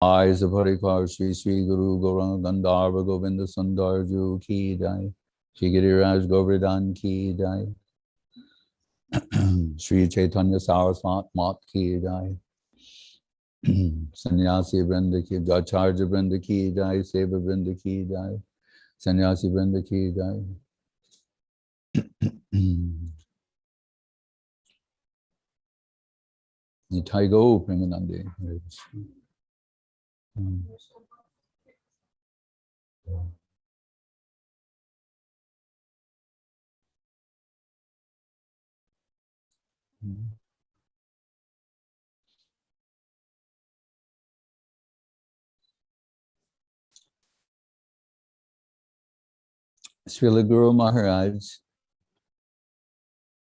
Eyes of Harikar Sri Sri Guru Gauranga Gandharva Govinda Sundarju Ki Jai. Shri Giriraj Govardhan Ki Jai. Sri Chaitanya Saraswat Mat Ki Jai. Sannyasi Vrinda Ki Jai. Acharya Vrinda Ki Jai. Seva Vrinda Ki Jai. Sannyasi Vrinda Ki Jai. Nitai Go Premanande. Srila Guru Maharaj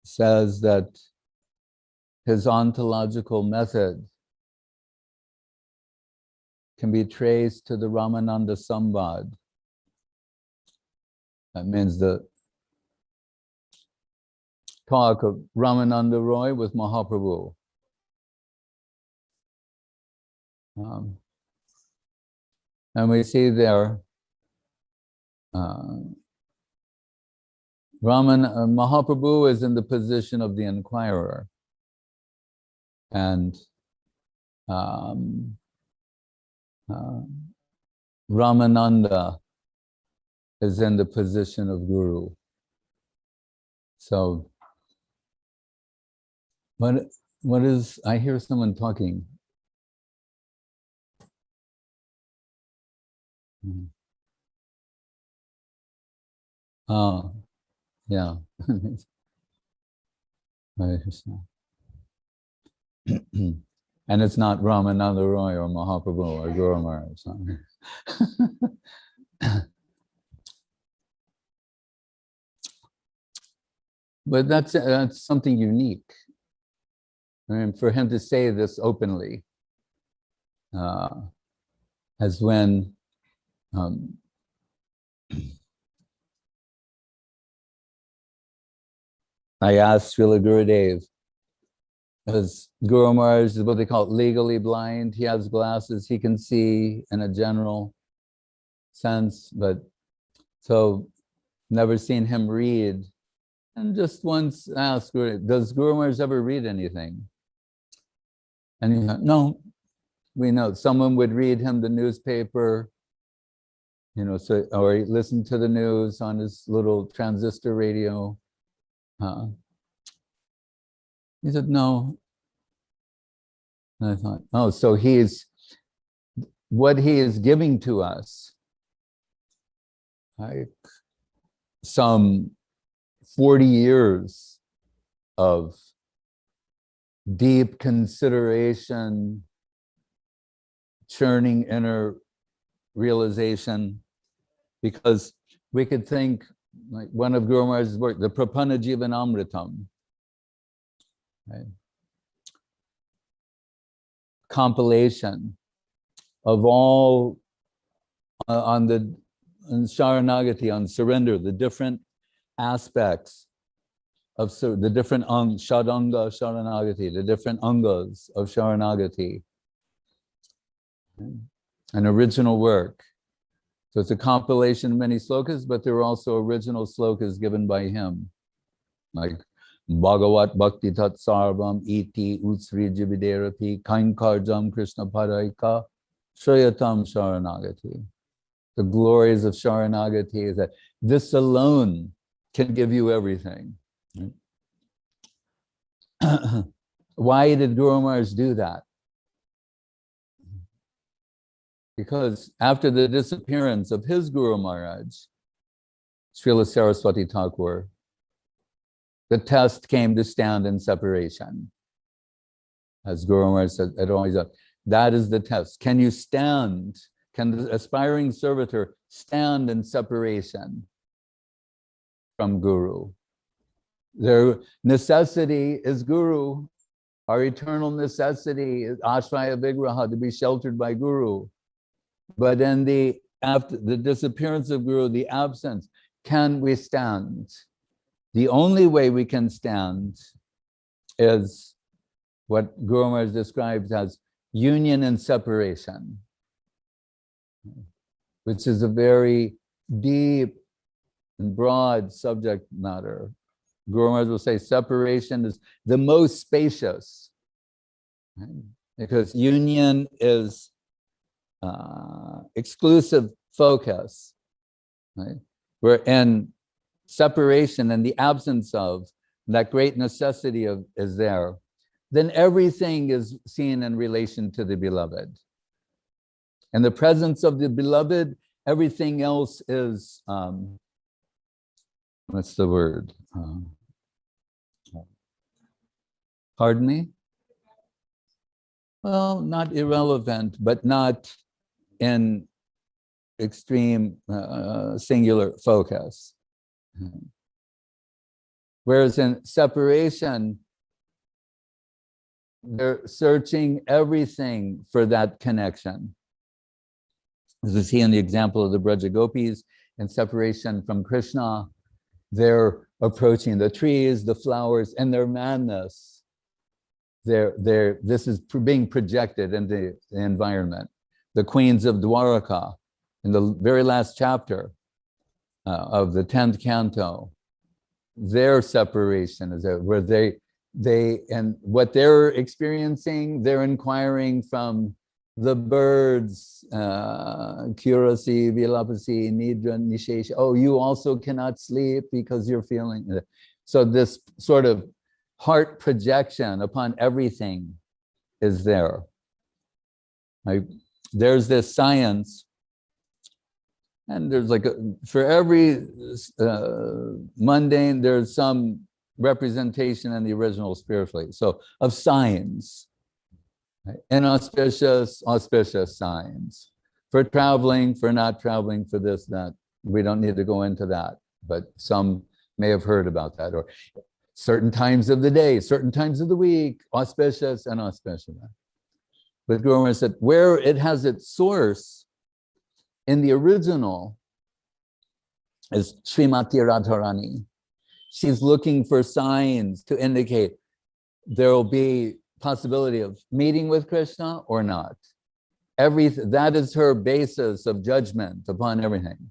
says that his ontological method can be traced to the Ramananda Sambad. That means the talk of Ramananda Roy with Mahaprabhu. And we see there Mahaprabhu is in the position of the inquirer, and Ramananda is in the position of Guru. So, what is, I hear someone talking. Oh, yeah. And it's not Ramananda Roy or Mahaprabhu or Guru Maharaj. But that's something unique. I mean, for him to say this openly, as when I asked Srila Gurudev, as Guru Maharaj is what they call legally blind. He has glasses, he can see in a general sense, but so never seen him read. And just once asked, does Guru Maharaj ever read anything? And he said, no, we know. Someone would read him the newspaper, you know, so, or he listened to the news on his little transistor radio. He said, no. And I thought, oh, so what he is giving to us, like some 40 years of deep consideration, churning inner realization, because we could think, like one of Guru Maharaj's work, the Prapana Jivanamritam, right? Compilation of all on Sharanagati, on surrender, the different aspects of the different Shadanga Sharanagati, the different angas of Sharanagati. An original work. So it's a compilation of many slokas, but there are also original slokas given by him, like Bhagavat Bhakti Tat Sarvam Iti Utsri Jividerapi Kainkarjam Krishna Paraika Shrayatam Sharanagati. The glories of Sharanagati is that this alone can give you everything. Why did Guru Maharaj do that? Because after the disappearance of his Guru Maharaj, Srila Saraswati Thakur, the test came to stand in separation. As Guru Maharaj said, it always does. That is the test. Can you stand? Can the aspiring servitor stand in separation from Guru? Their necessity is Guru. Our eternal necessity is Ashraya Vigraha, to be sheltered by Guru. But in after the disappearance of Guru, the absence, can we stand? The only way we can stand is what Guru Maharaj describes as union and separation. which is a very deep and broad subject matter. Guru Maharaj will say separation is the most spacious, right? Because union is exclusive focus, right? Where in separation and the absence of that great necessity of is there, then everything is seen in relation to the beloved. In the presence of the beloved, everything else is, what's the word? Pardon me? Well, not irrelevant, but not in extreme singular focus. Whereas in separation, they're searching everything for that connection. As we see in the example of the Braja Gopis, in separation from Krishna, they're approaching the trees, the flowers, and their madness. This is being projected in the environment. The queens of Dwaraka, in the very last chapter of the 10th canto, their separation is where they and what they're experiencing, they're inquiring from the birds, Kurasi, Vilapasi, Nidra, Nishesha. Oh, you also cannot sleep because you're feeling it. So this sort of heart projection upon everything is there. Like, there's this science, and there's like for every mundane, there's some representation in the original spiritually. So of signs, right? Inauspicious, auspicious signs. For traveling, for not traveling, for this, that. We don't need to go into that, but some may have heard about that. Or certain times of the day, certain times of the week, auspicious and auspicious. But Guru Maharaj said, where it has its source in the original is Srimati Radharani. She's looking for signs to indicate there will be possibility of meeting with Krishna or not. That is her basis of judgment upon everything.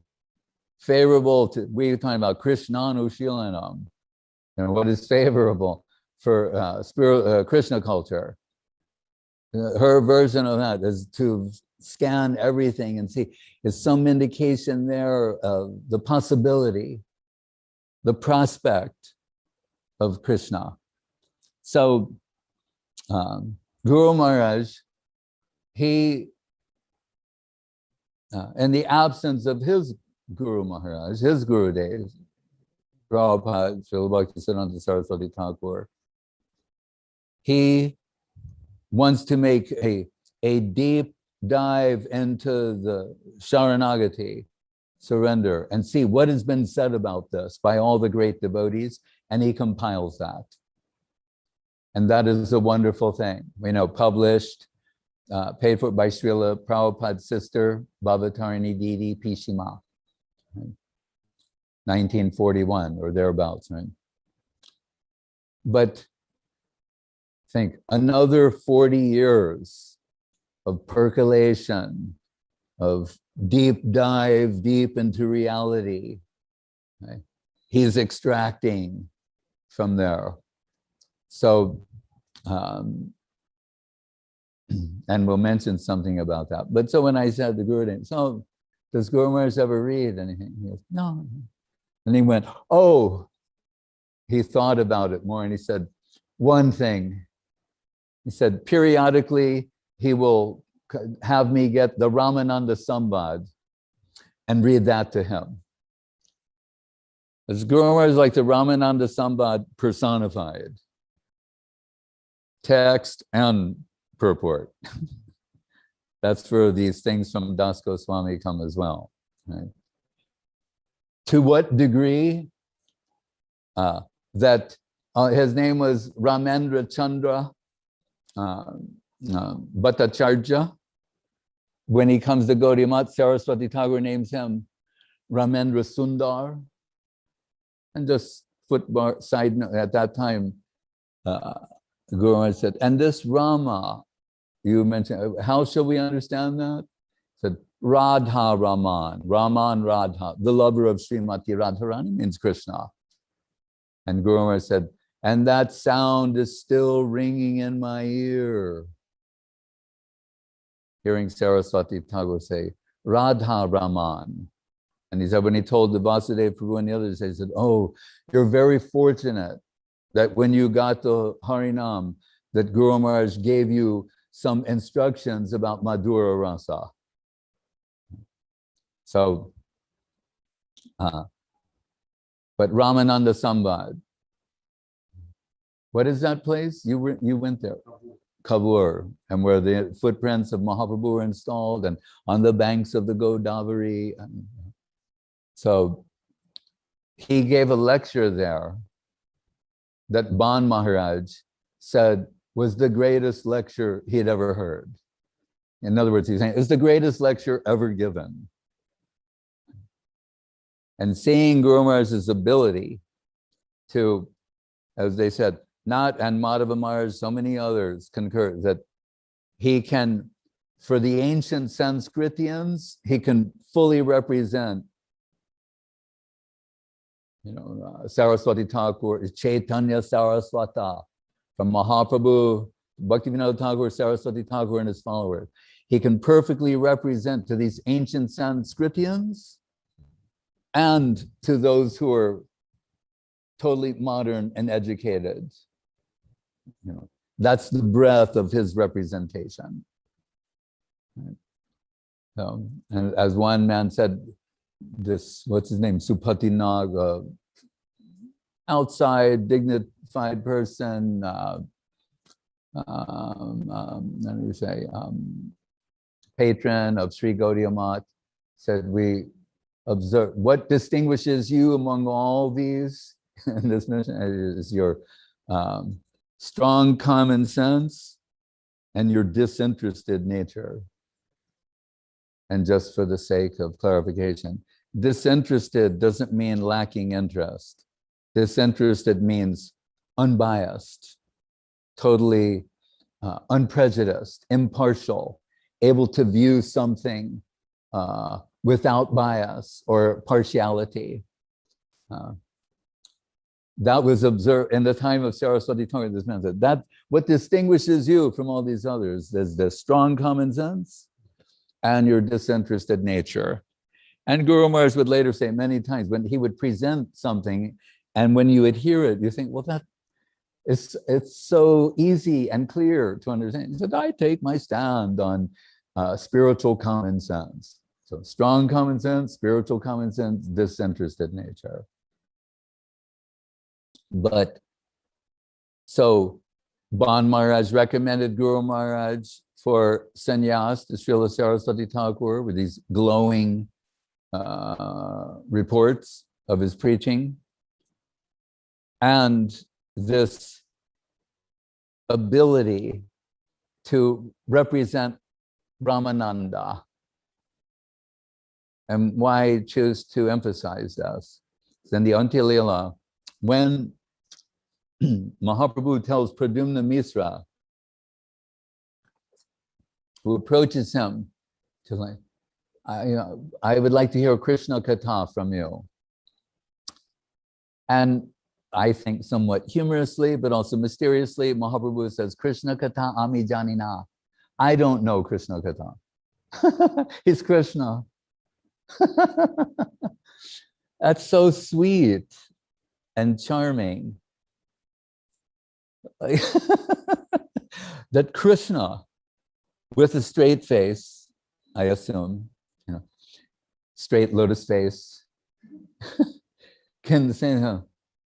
Favorable to, we're talking about Krishnanushilanam, and what is favorable for Krishna culture. Her version of that is to scan everything and see, is some indication there of the possibility, the prospect of Krishna. So Guru Maharaj, he, in the absence of his Guru Maharaj, his Guru Dev, Prabhupada, Srila Bhaktisiddhanta Saraswati Thakur, he wants to make a deep dive into the Sharanagati, surrender, and see what has been said about this by all the great devotees, and he compiles that. And that is a wonderful thing. We know, published, paid for by Srila Prabhupada's sister, Bhavatarini Didi Pishima, right? 1941 or thereabouts, right? But think, another 40 years of percolation, of deep dive, deep into reality, right? He's extracting from there. So, and we'll mention something about that. But so when I said the Guru, so does Guru Maharaj ever read anything? He goes, no. And he went, oh, he thought about it more, and he said, one thing. He said, periodically, he will have me get the Ramananda Sambad and read that to him. As Guru Maharaj is like the Ramananda Sambad personified. Text and purport. That's where these things from Dev-Goswami come as well. Right? To what degree that his name was Ramendra Chandra Bhattacharya. When he comes to Gaudiya Math, Saraswati Thakur names him Ramendra Sundar. And just footbar side note, at that time, Guru Maharaj said, and this Rama, you mentioned, how shall we understand that? said, Radha Raman, Raman Radha, the lover of Srimati Radharani means Krishna. And Guru Maharaj said, and that sound is still ringing in my ear. Hearing Saraswati Thakur say, Radha Raman. And he said, when he told the Vasudeva Prabhu and the others, he said, oh, you're very fortunate that when you got the Harinam, that Guru Maharaj gave you some instructions about Madhura Rasa. So, but Ramananda Sambad, what is that place? You went there, Kabur, and where the footprints of Mahaprabhu were installed, and on the banks of the Godavari. So he gave a lecture there that Ban Maharaj said was the greatest lecture he had ever heard. In other words, he's saying it's the greatest lecture ever given. And seeing Guru Maharaj's ability to, as they said, and Madhava Maharaj, so many others concur that he can, for the ancient Sanskritians, he can fully represent, Saraswati Thakur is Chaitanya Saraswata, from Mahaprabhu, Bhaktivinoda Thakur, Saraswati Thakur, and his followers. He can perfectly represent to these ancient Sanskritians and to those who are totally modern and educated. That's the breadth of his representation. So, and as one man said, this, what's his name, Supati Nag, outside, dignified person, patron of Sri Gaudiya Math, said, we observe, what distinguishes you among all these in this mission is your strong common sense and your disinterested nature. And just for the sake of clarification, disinterested doesn't mean lacking interest. Disinterested means unbiased, totally unprejudiced, impartial, able to view something without bias or partiality. That was observed in the time of Saraswati Thakur. This man said, that what distinguishes you from all these others is the strong common sense and your disinterested nature. And Guru Maharaj would later say many times when he would present something, and when you would hear it, you think, well, that it's so easy and clear to understand. He said, I take my stand on spiritual common sense. So strong common sense, spiritual common sense, disinterested nature. But so Ban Maharaj recommended Guru Maharaj for sannyas to Srila Saraswati Thakur with these glowing reports of his preaching and this ability to represent Brahmananda. And why choose to emphasize this? Then the Antya Lila, when Mahaprabhu tells Pradyumna Misra, who approaches him to like, I would like to hear Krishna Katha from you. And I think somewhat humorously, but also mysteriously, Mahaprabhu says, Krishna Katha Ami Janina. I don't know Krishna Katha. He's Krishna. That's so sweet and charming. That Krishna, with a straight face, I assume, straight lotus face, can say,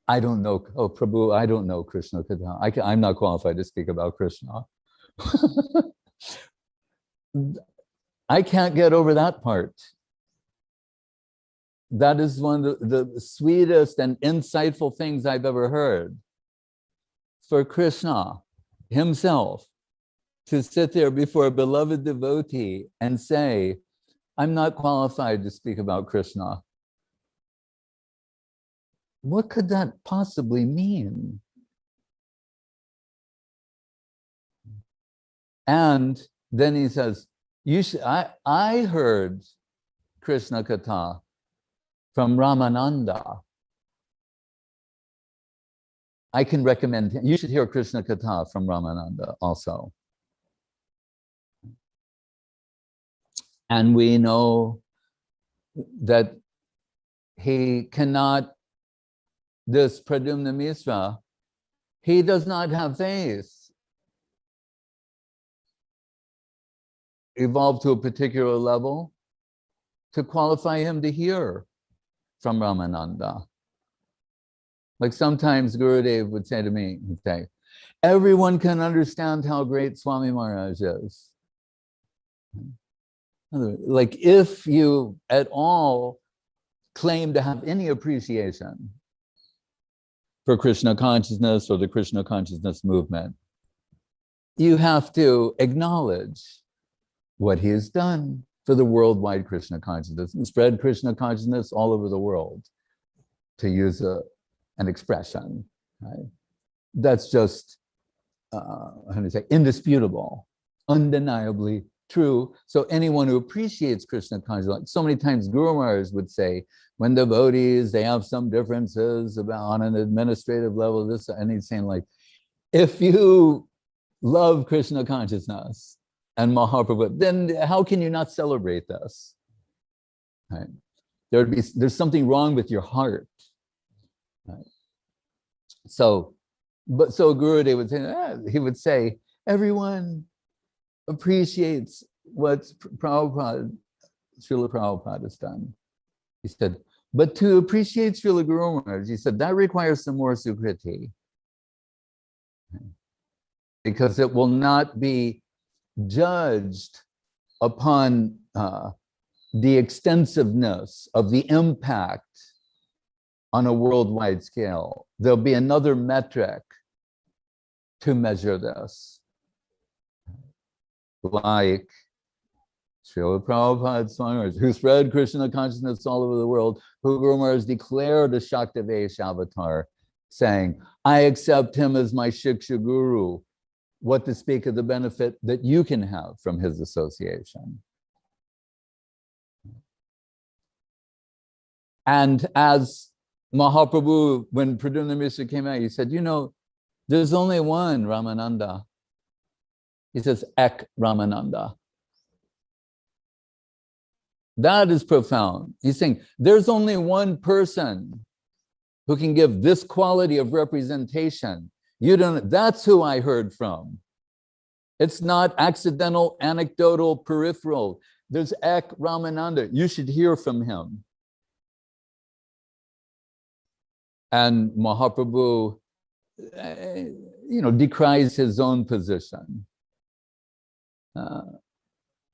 I don't know, oh Prabhu, I don't know Krishna Katha. I'm not qualified to speak about Krishna. I can't get over that part. That is one of the sweetest and insightful things I've ever heard. For Krishna himself to sit there before a beloved devotee and say, I'm not qualified to speak about Krishna. What could that possibly mean? And then he says, I heard Krishna Katha from Ramananda. I can recommend him. You should hear Krishna Katha from Ramananda also. And we know that he cannot, this Pradyumna Misra, he does not have faith evolved to a particular level to qualify him to hear from Ramananda. Like sometimes Gurudev would say to me, he'd say, everyone can understand how great Swami Maharaj is. Like if you at all claim to have any appreciation for Krishna consciousness or the Krishna consciousness movement, you have to acknowledge what he has done for the worldwide Krishna consciousness and spread Krishna consciousness all over the world, to use an expression, right? That's just, how do you say, indisputable, undeniably true. So anyone who appreciates Krishna consciousness, so many times Guru Maharaj would say, when devotees, they have some differences about on an administrative level, this, and he's saying like, if you love Krishna consciousness and Mahaprabhu, then how can you not celebrate this? Right? There's something wrong with your heart. Right? So Gurudev would say, he would say, everyone appreciates what Srila Prabhupada has done. He said, but to appreciate Srila Guru Maharaj, he said, that requires some more sukriti. Because it will not be judged upon the extensiveness of the impact on a worldwide scale. There'll be another metric to measure this. Like Srila Prabhupada Swami, who spread Krishna consciousness all over the world, who Guru Maharaj declared a Shaktavesh avatar, saying, I accept him as my Shiksha Guru. What to speak of the benefit that you can have from his association. And as Mahaprabhu, when Pradyumna Mishra came out, he said, you know, there's only one Ramananda. He says, Ek Ramananda. That is profound. He's saying, there's only one person who can give this quality of representation. You don't, that's who I heard from. It's not accidental, anecdotal, peripheral. There's Ek Ramananda. You should hear from him. And Mahaprabhu, decries his own position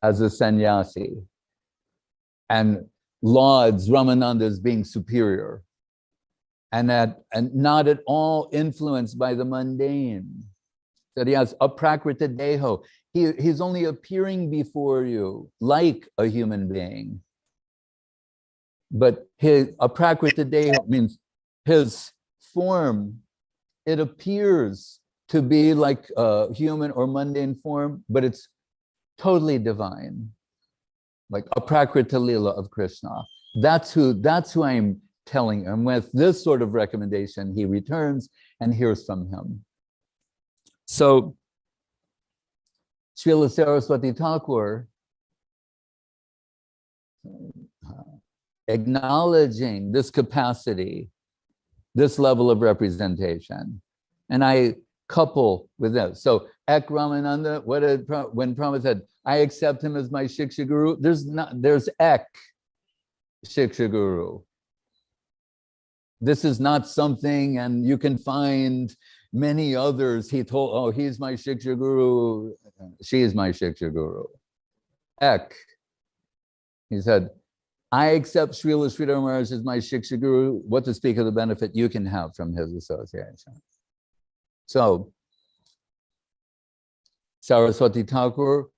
as a sannyasi and lauds Ramananda as being superior and not at all influenced by the mundane. That he has aprakrita deho. He's only appearing before you like a human being. But his aprakrita deho means his form, it appears to be like a human or mundane form, but it's totally divine. Like aprakrita lila of Krishna. That's who I'm telling him. With this sort of recommendation, he returns and hears from him. So, Srila Saraswati Thakur, acknowledging this capacity, this level of representation, and I couple with this. So, Ek Ramananda, when Prabhupada said, I accept him as my Shiksha Guru, there's Ek Shiksha Guru. This is not something, and you can find many others. He told, oh, he's my Shiksha Guru, she is my Shiksha Guru. Ek, he said, I accept Srila Sridhar Maharaj as my Shiksha Guru. What to speak of the benefit you can have from his association. So, Saraswati Thakur,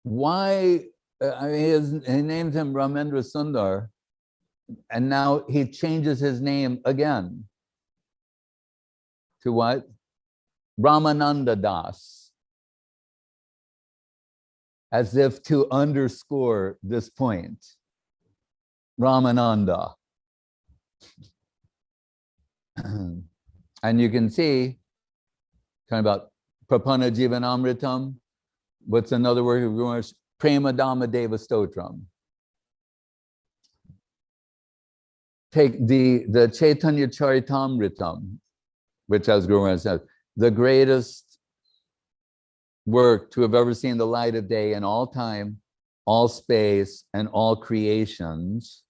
why, he named him Ramendra Sundar, and now he changes his name again. To what? Ramananda Das. as if to underscore this point. Ramananda. And you can see, talking about Prapana Jivanamritam, what's another word of Guru? Prema Dhamma Deva Stotram. Take the Chaitanya Charitamritam, which, as Guru Maharaj said, the greatest work to have ever seen the light of day in all time, all space, and all creations,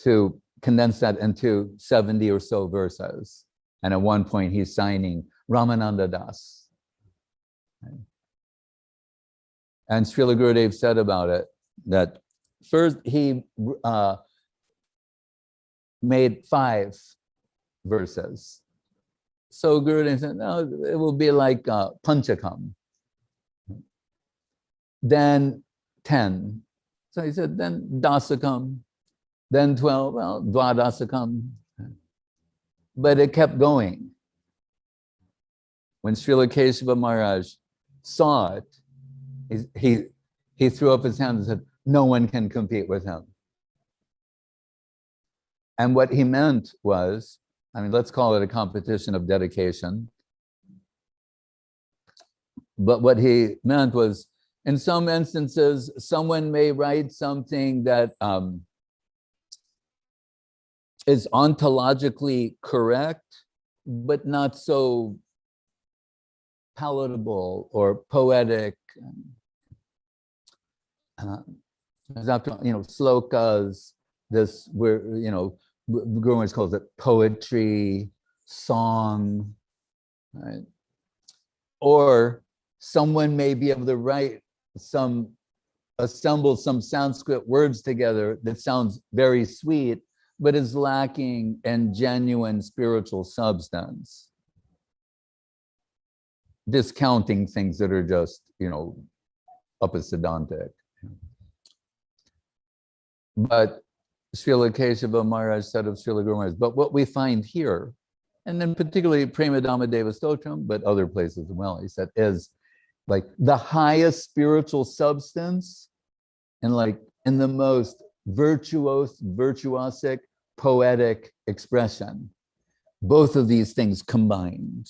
to condense that into 70 or so verses. And at one point he's signing Ramananda Das. And Srila Gurudev said about it that first he made 5 verses. So Gurudev said, no, it will be like Panchakam. Then 10. So he said, then Dasakam. Then 12, well, Dwadasakam. But it kept going. When Srila Keshava Maharaj saw it, he threw up his hands and said, no one can compete with him. And what he meant was, I mean, let's call it a competition of dedication. But what he meant was, in some instances, someone may write something that is ontologically correct, but not so palatable or poetic. After, slokas, this, where, Guru Maharaj calls it poetry, song, right? Or someone may be able to write assemble some Sanskrit words together that sounds very sweet, but is lacking in genuine spiritual substance. Discounting things that are just, upasiddhantic. But Srila Keshava Maharaj said of Srila Guru Maharaj, but what we find here, and then particularly Prema Dhamma Deva Stotram, but other places as well, he said, is like the highest spiritual substance and like in the most virtuosic, poetic expression. Both of these things combined.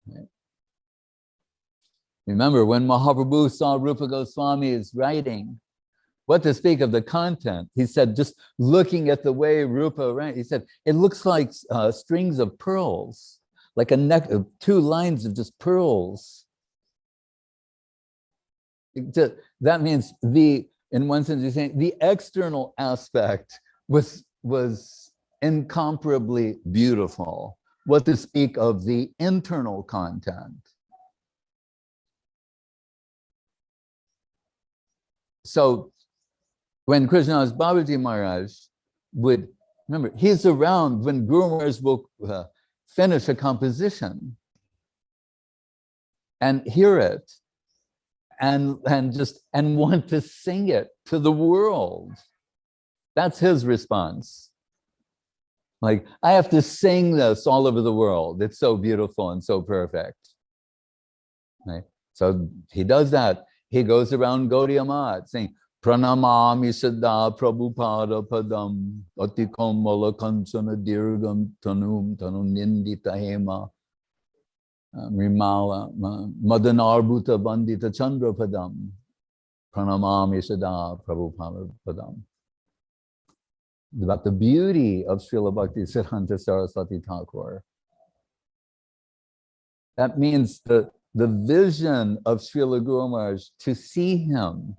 Right? Remember, when Mahaprabhu saw Rupa Goswami's writing, what to speak of the content, he said, just looking at the way Rupa writes, he said, it looks like strings of pearls, like a neck of 2 lines of just pearls. That means in one sense, you're saying the external aspect was incomparably beautiful. What to speak of the internal content? So when Krishnadas Babaji Maharaj would, remember, he's around when Guru Maharaj will finish a composition and hear it and want to sing it to the world. That's his response. Like, I have to sing this all over the world. It's so beautiful and so perfect. Right? So he does that. He goes around Gaudiya Math saying, Pranamami Siddha Prabhupada Padam Atikam Malakansana Dirgam Tanum Nindita Hema Rimala Madanarbuta Bandita Chandra Padam Pranamami Siddha Prabhupada Padam. About the beauty of Srila Bhakti Siddhanta Saraswati Thakur. That means the vision of Srila Guru Maharaj, to see him,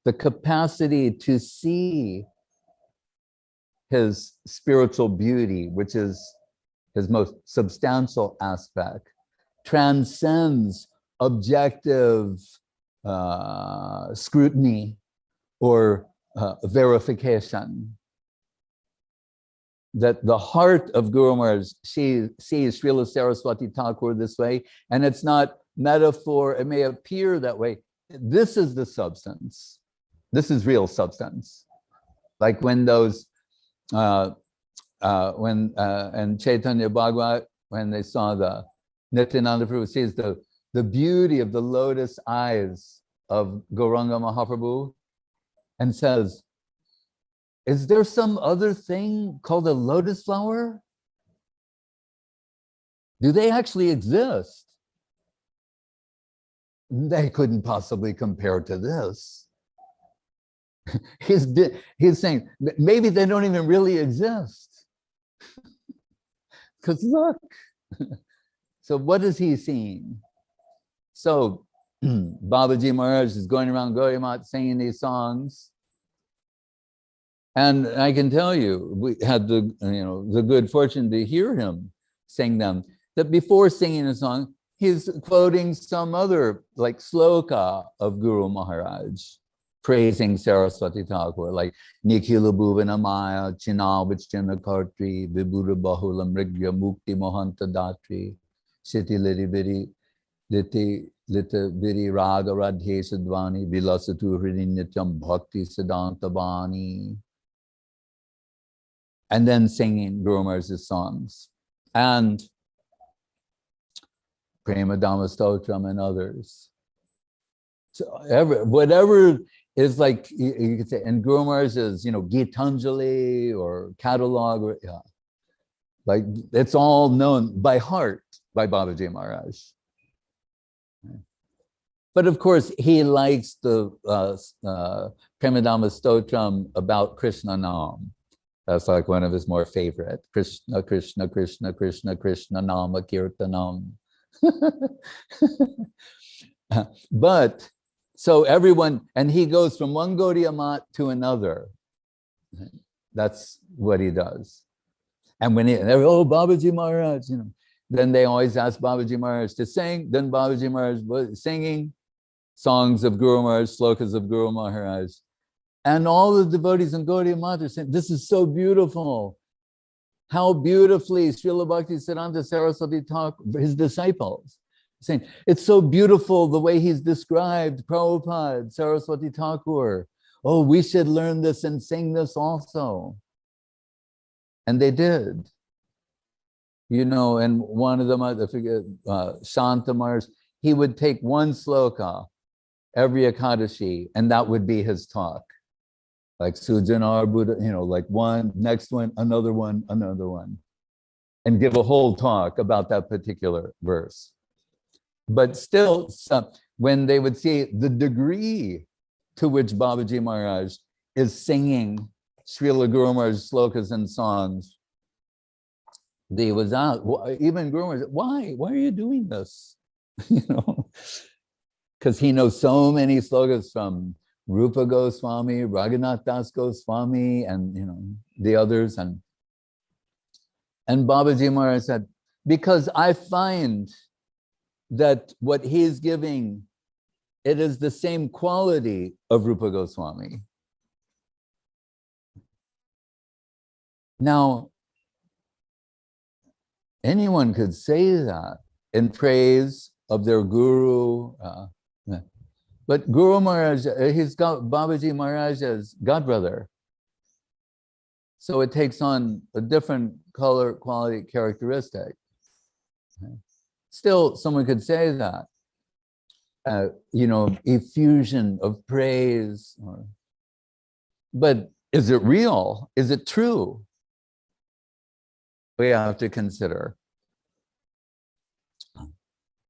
the capacity to see his spiritual beauty, which is his most substantial aspect, transcends objective scrutiny or verification. That the heart of Guru Maharaj sees Srila Saraswati Thakur this way, and it's not metaphor, it may appear that way. This is the substance. This is real substance. Like when those, and Chaitanya Bhagavat, when they saw the Nityananda Prabhu sees the the beauty of the lotus eyes of Gauranga Mahaprabhu and says, is there some other thing called a lotus flower? Do they actually exist? They couldn't possibly compare to this. He's saying maybe they don't even really exist. Because look. So what is he seeing? So Babaji Maharaj is going around Gaudiya Math singing these songs. And I can tell you, we had the good fortune to hear him sing them. That before singing a song, he's quoting some other like sloka of Guru Maharaj, praising Saraswati Thakur, like Nikhila Bhuvana Maya, Chinav Vichchana Kartri, Vibhuda Bahula Mrigya Mukti Mohanta Datri, Siti Liti Lita Viri Raga Radhe Sadvani, Vilasatu Hridinyatam Bhakti Siddhanta Bani. And then singing Guru Maharaj's songs. And Prema Dhamma Stotram and others. So whatever is like, you could say, and Guru Maharaj's, Gitanjali or catalog, or, yeah. Like it's all known by heart by Babaji Maharaj. But of course, he likes the Prema Dhamma Stotram about Krishna Nam. That's like one of his more favorite. Krishna, Krishna, Krishna, Krishna, Krishna, Nama, Kirtanam. But so everyone, and he goes from one Gaudiya Math to another. That's what he does. And when oh, Babaji Maharaj, then they always ask Babaji Maharaj to sing. Then Babaji Maharaj was singing songs of Guru Maharaj, slokas of Guru Maharaj. And all the devotees in Gaudiya Math are saying, this is so beautiful. How beautifully Srila Bhakti Siddhanta Saraswati Thakur, his disciples, saying, it's so beautiful the way he's described Prabhupada, Saraswati Thakur. Oh, we should learn this and sing this also. And they did. And one of them, I forget, Shanta Maharaj, he would take one sloka every Ekadashi, and that would be his talk. Like Sujanar Buddha, like one, next one, another one, and give a whole talk about that particular verse. But still, when they would see the degree to which Babaji Maharaj is singing Srila Guru Maharaj's slokas and songs, they was out. Even Guru Maharaj, why are you doing this? Because he knows so many slokas from Rupa Goswami, Raghunath Das Goswami, and the others. And Babaji Maharaj said, because I find that what he is giving, it is the same quality of Rupa Goswami. Now, anyone could say that in praise of their guru. But Guru Maharaj, he's got Babaji Maharaj's godbrother. So it takes on a different color, quality, characteristic. Still, someone could say that, effusion of praise. But is it real? Is it true? We have to consider.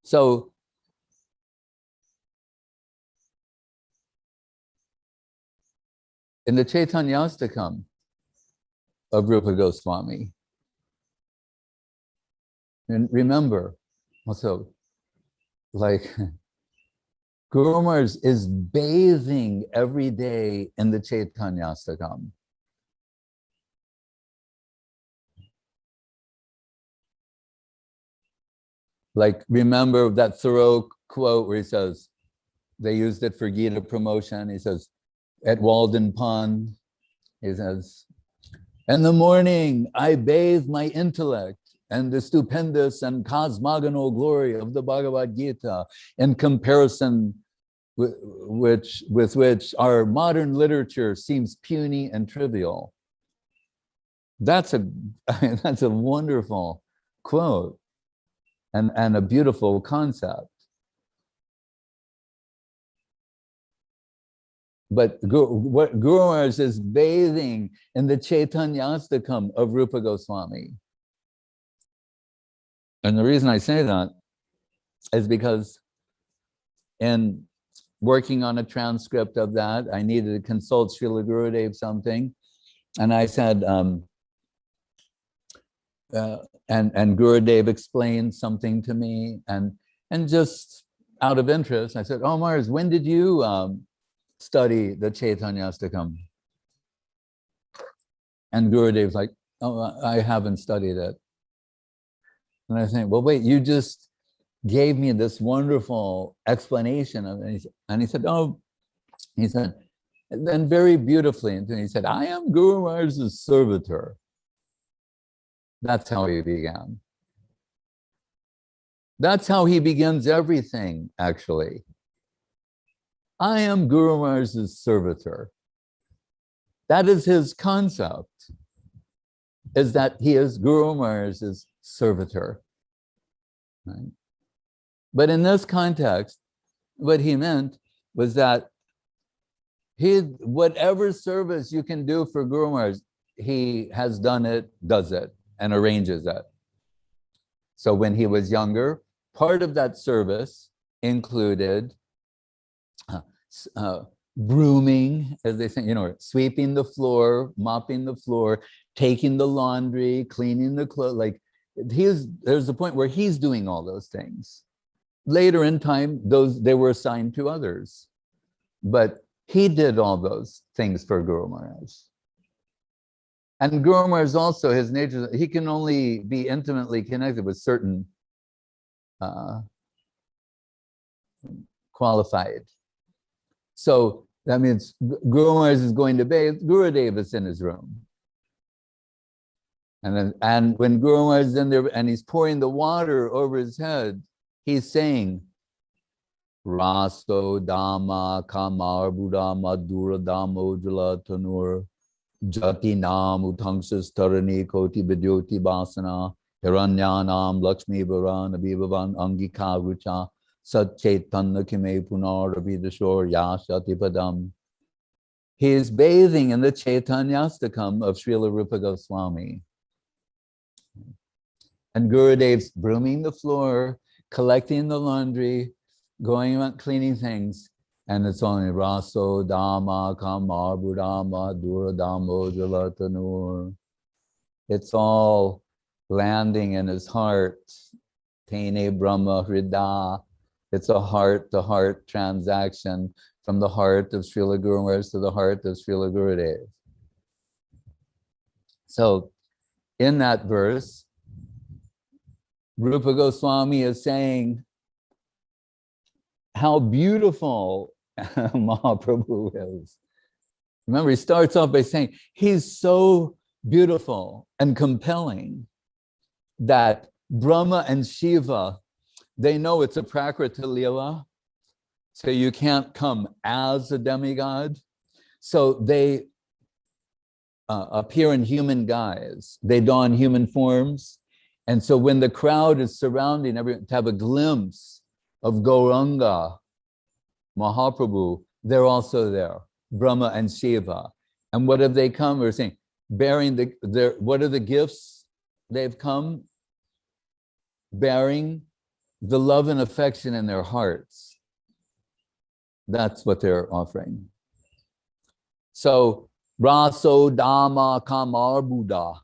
So, in the Chaitanyastakam of Rupa Goswami, and remember, also, like, Guru Maharaj is bathing every day in the Chaitanyastakam. Like, remember that Thoreau quote where he says, they used it for Gita promotion. He says, at Walden Pond, he says, in the morning, I bathe my intellect and the stupendous and cosmogonal glory of the Bhagavad Gita in comparison with which our modern literature seems puny and trivial. That's a wonderful quote and a beautiful concept. But Guru Maharaj is bathing in the Chaitanyastakam of Rupa Goswami. And the reason I say that is because in working on a transcript of that, I needed to consult Srila Gurudev something. And I said, and Gurudev explained something to me, and just out of interest, I said, "Oh, Mars, when did you study the Chaitanyastakam?" And Gurudev's like, "Oh, I haven't studied it." And I think, well, wait, you just gave me this wonderful explanation of it. And he said, "Oh," he said, and then very beautifully, and he said, "I am Guru Maharaj's servitor." That's how he began. That's how he begins everything, actually. I am Guru Maharaj's servitor. That is his concept, is that he is Guru Maharaj's servitor. Right? But in this context, what he meant was that whatever service you can do for Guru Maharaj, he has done it, does it, and arranges it. So when he was younger, part of that service included brooming, as they say, sweeping the floor, mopping the floor, taking the laundry, cleaning the clothes. Like there's a point where he's doing all those things. Later in time, they were assigned to others, but he did all those things for Guru Maharaj. And Guru Maharaj also, his nature, he can only be intimately connected with certain qualified. So that means Guru Maharaj is going to bathe, Gurudev is in his room. And when Guru Maharaj is in there and he's pouring the water over his head, he's saying, Rasto Dhamma Kamar Buddha Madhura Dhamma Ujjala Tanur Jati Nam Utangsis Tarani Koti Vidyoti Basana Hiranyanam Lakshmi Varan Abhivavan Angika Rucha Sat Chaitanya Kime Punar Abhidashor Yashati Padam. He is bathing in the Chaitanyastakam of Srila Rupa Goswami. And Gurudev's brooming the floor, collecting the laundry, going about cleaning things, and it's only Raso Dhamma Kamar Buddhama Dura Dhammo Jalatanur. It's all landing in his heart. Tene Brahma Hrida. It's a heart-to-heart transaction from the heart of Srila Guru Maharaj to the heart of Srila Gurudev. So in that verse, Rupa Goswami is saying how beautiful Mahaprabhu is. Remember, he starts off by saying he's so beautiful and compelling that Brahma and Shiva, they know it's a Prakriti Leela, so you can't come as a demigod. So they appear in human guise. They don human forms. And so when the crowd is surrounding everyone to have a glimpse of Gauranga, Mahaprabhu, they're also there, Brahma and Shiva. And what have they come? We're saying, bearing what are the gifts they've come? Bearing the love and affection in their hearts. That's what they're offering. So, Raso Dhamma Kamar Buddha.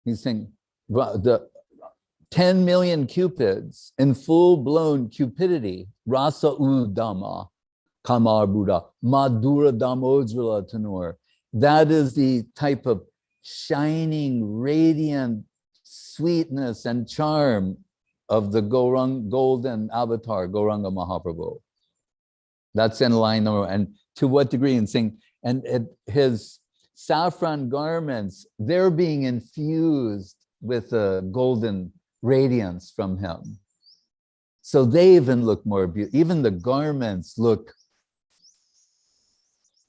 He's saying, the 10 million cupids in full-blown cupidity, Rasa Dhamma Kamar Buddha, Madhura Dhammojjala Tanur. That is the type of shining, radiant sweetness and charm of the golden avatar, Gauranga Mahaprabhu. That's in line number one. And to what degree? And saying, and his saffron garments, they're being infused with a golden radiance from him. So they even look more beautiful. Even the garments look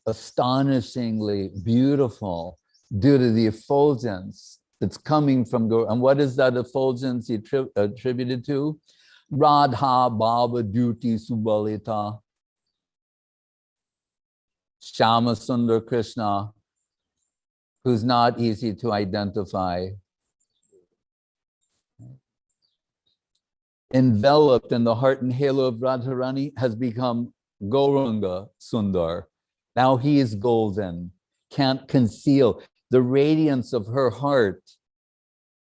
astonishingly beautiful due to the effulgence that's coming from Gaur. And what is that effulgence attributed to? Radha Baba Duty Subalita. Shama Sundar Krishna, who's not easy to identify, enveloped in the heart and halo of Radharani, has become Gauranga Sundar. Now he is golden, can't conceal. The radiance of her heart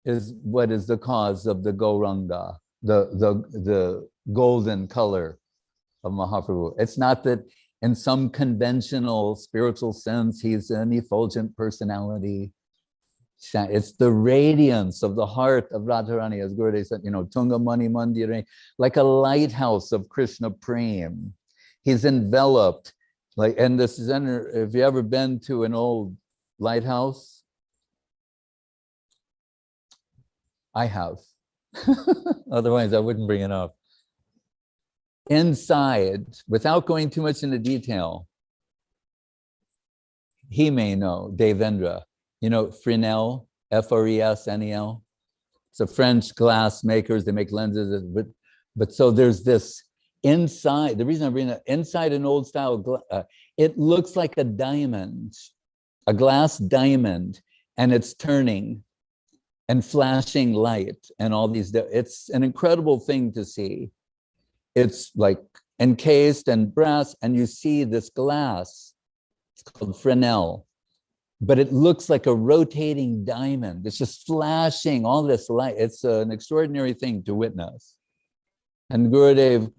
is what is the cause of the Gauranga, the golden color of Mahaprabhu. It's not that in some conventional spiritual sense he's an effulgent personality. It's the radiance of the heart of Radharani, as Gurudev said, Tunga Mani Mandire, like a lighthouse of Krishna Prem. He's enveloped, and this is, have you ever been to an old lighthouse? I have. Otherwise, I wouldn't bring it up. Inside, without going too much into detail, he may know, Devendra, Fresnel, Fresnel. It's a French glass makers. They make lenses, but so there's this inside. The reason I'm bringing it inside an old style, it looks like a diamond, a glass diamond, and it's turning and flashing light and all these. It's an incredible thing to see. It's like encased in brass, and you see this glass. It's called Fresnel. But it looks like a rotating diamond. It's just flashing all this light. It's an extraordinary thing to witness. And Gurudev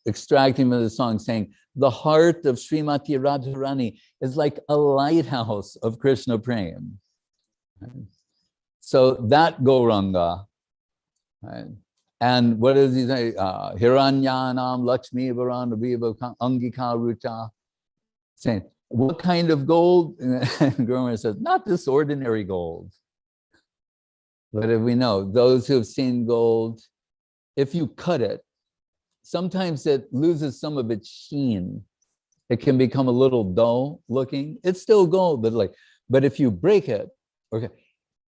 extracting from the song saying, the heart of Srimati Radharani is like a lighthouse of Krishna Prem. So that Gauranga. Right? And what does he say? Hiranyanam Lakshmi Varana Viva Angika Rucha. Saying, what kind of gold? Guru says, not this ordinary gold. But if we know, those who have seen gold, if you cut it, sometimes it loses some of its sheen. It can become a little dull looking. It's still gold, but if you break it, okay,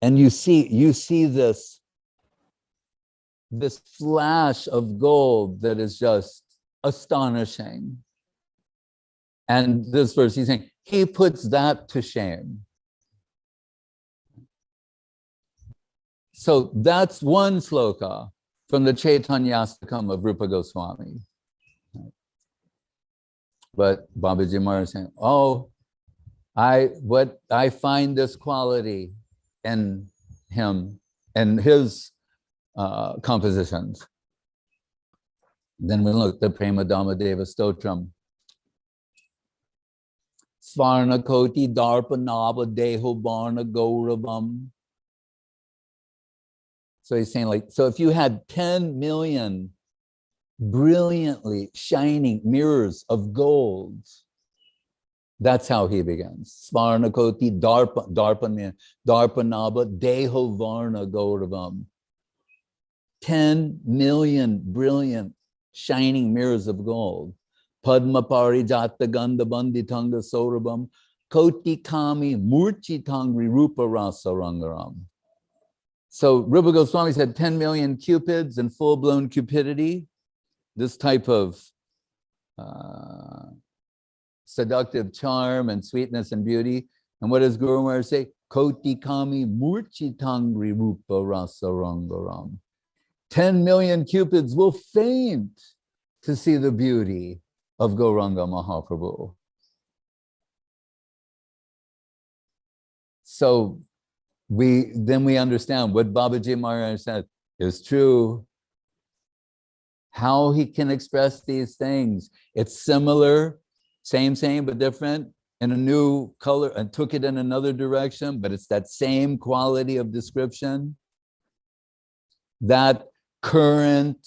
and you see this flash of gold that is just astonishing. And this verse, he's saying, he puts that to shame. So that's one sloka from the Chaitanyastakam of Rupa Goswami. But Babaji Maharaj is saying, I find this quality in him and his compositions. Then we look at the Prema Dhamma Deva Stotram. Svarna Koti Darpa Nava Deho Barna Gauravam. So he's saying, so if you had 10 million brilliantly shining mirrors of gold, that's how he begins. Svarna Koti Darpa Nava Deho Varna Gauravam. 10 million brilliant shining mirrors of gold. Padma Parijata Gandha Banditanga Saurabham Koti Kami Murchi Tangri Rupa Rasa Rangaram. So Rupa Goswami said 10 million cupids and full-blown cupidity, this type of seductive charm and sweetness and beauty. And what does Guru Maharaj say? Koti Kami Murchi Tangri Rupa Rasa Rangaram. 10 million cupids will faint to see the beauty of Gauranga Mahaprabhu. So we understand what Babaji Maharaj said is true. How he can express these things. It's similar, same, but different, in a new color, and took it in another direction, but it's that same quality of description. That current,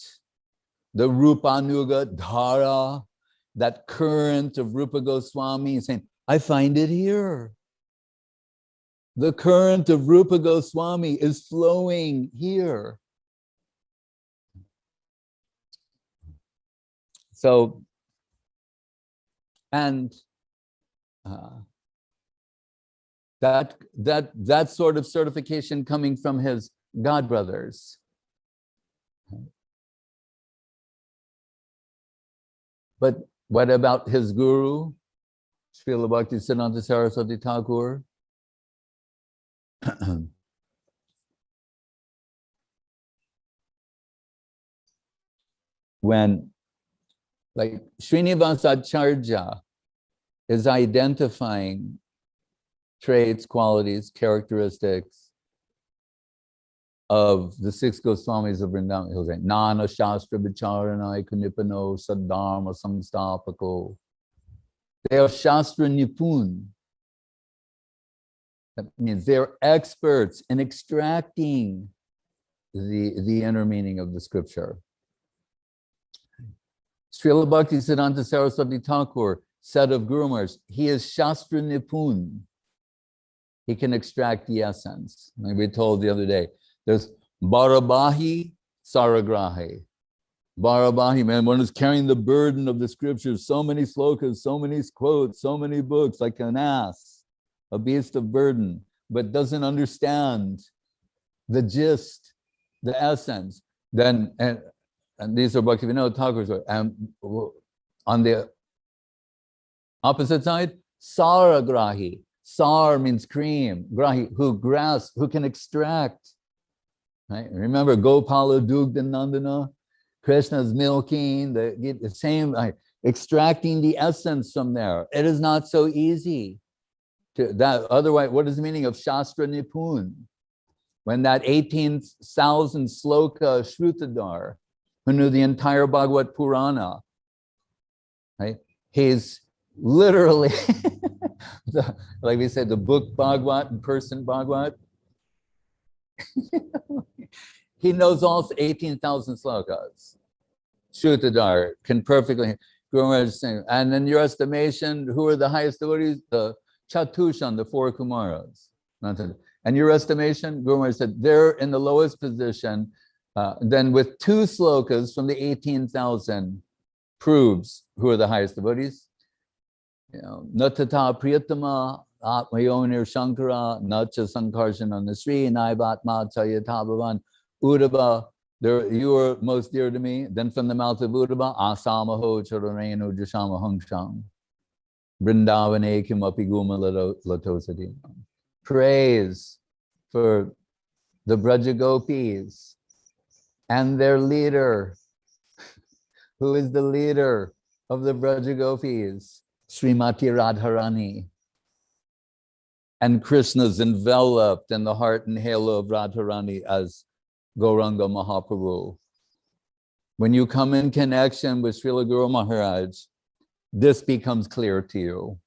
the Rupanuga Dhara, that current of Rupa Goswami, saying, I find it here. The current of Rupa Goswami is flowing here. So, and that sort of certification coming from his godbrothers. But what about his guru, Srila Bhakti Siddhanta Saraswati Thakur, when like Srinivasa Acharya is identifying traits, qualities, characteristics of the six Goswamis of Vrindavan. He'll say, Nana Shastra Vicharanai Kunipano Saddharma Samstapako. They are Shastra Nipun. That means they're experts in extracting the inner meaning of the scripture. Srila Bhakti Siddhanta Saraswati Thakur said of Guru Maharaj, he is Shastra Nipun. He can extract the essence. Like we told the other day, there's Barabahi, Saragrahi. Barabahi, man, one is carrying the burden of the scriptures, so many slokas, so many quotes, so many books, like an ass, a beast of burden, but doesn't understand the gist, the essence. Then, and these are Bhaktivinoda Thakur's, and on the opposite side, Saragrahi. Sar means cream, Grahi, who grasps, who can extract. Right? Remember Gopala Dugdhanandana, Krishna's milking, the same, extracting the essence from there. It is not so easy to that. Otherwise, what is the meaning of Shastra Nipun? When that 18,000 sloka Shrutadhar, who knew the entire Bhagavad Purana, right? He's literally, like we said, the book Bhagavad and person Bhagavad. He knows all 18,000 slokas. Shrutadhar can perfectly, Guru Maharaj is saying, and in your estimation, who are the highest devotees? The Chatushan, the four Kumaras. And your estimation, Guru Maharaj said, they're in the lowest position. Then with two slokas from the 18,000 proves who are the highest devotees. You know, Natata Priyatama Atmayonir Shankara Nacha Sankarsana Nasri Naivatma Chayata Udava, you are most dear to me. Then from the mouth of Udava, Asamaho Charareno Jashama Hangsham Vrindavane Kimapi Guma Latosati. Praise for the Brajagopis and their leader. Who is the leader of the Brajagopis? Srimati Radharani. And Krishna's enveloped in the heart and halo of Radharani as Gauranga Mahaprabhu. When you come in connection with Srila Guru Maharaj, this becomes clear to you.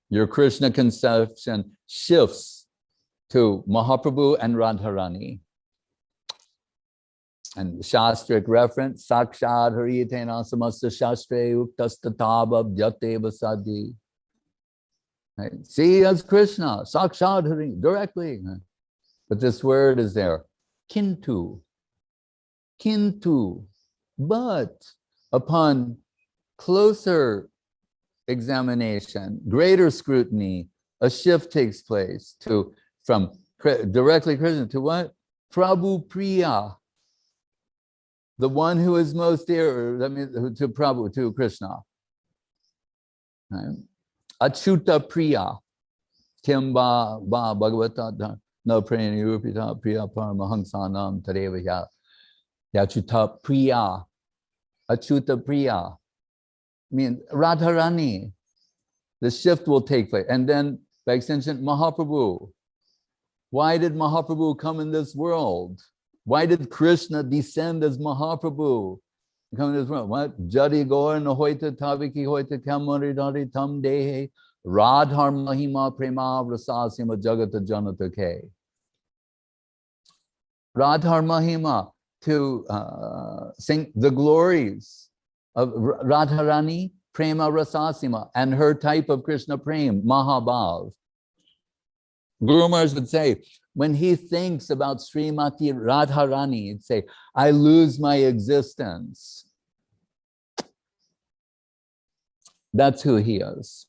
Your Krishna conception shifts to Mahaprabhu and Radharani. And Shastric reference, Sakshad Haritena Samasta Shastre Uktastataba Vyateva Sadi. Right? See as Krishna, Sakshad Hari, directly. But this word is there. Kintu. Kintu. But upon closer examination, greater scrutiny, a shift takes place from directly Krishna to what? Prabhu Priya. The one who is most dear, that means to Prabhu, to Krishna. Right? Achyuta Priya. Timba ba Bhagavata no prayani rupita Priya Paramahangsanam Tareva Yachuta Priya. Achyuta Priya. Means Radharani. The shift will take place. And then by extension, Mahaprabhu. Why did Mahaprabhu come in this world? Why did Krishna descend as Mahaprabhu? Come in this world. What? Jari Gaur Nahoita Taviki Hoita Kamaridari Tam Dehe Radhar Mahima Prema Rasasima Jagata Janata Ke. Radhar Mahima, to sing the glories of Radharani Prema Rasasima and her type of Krishna Prem, Mahabhav. Guru Maharaj would say, when he thinks about Srimati Radharani, he'd say, I lose my existence. That's who he is.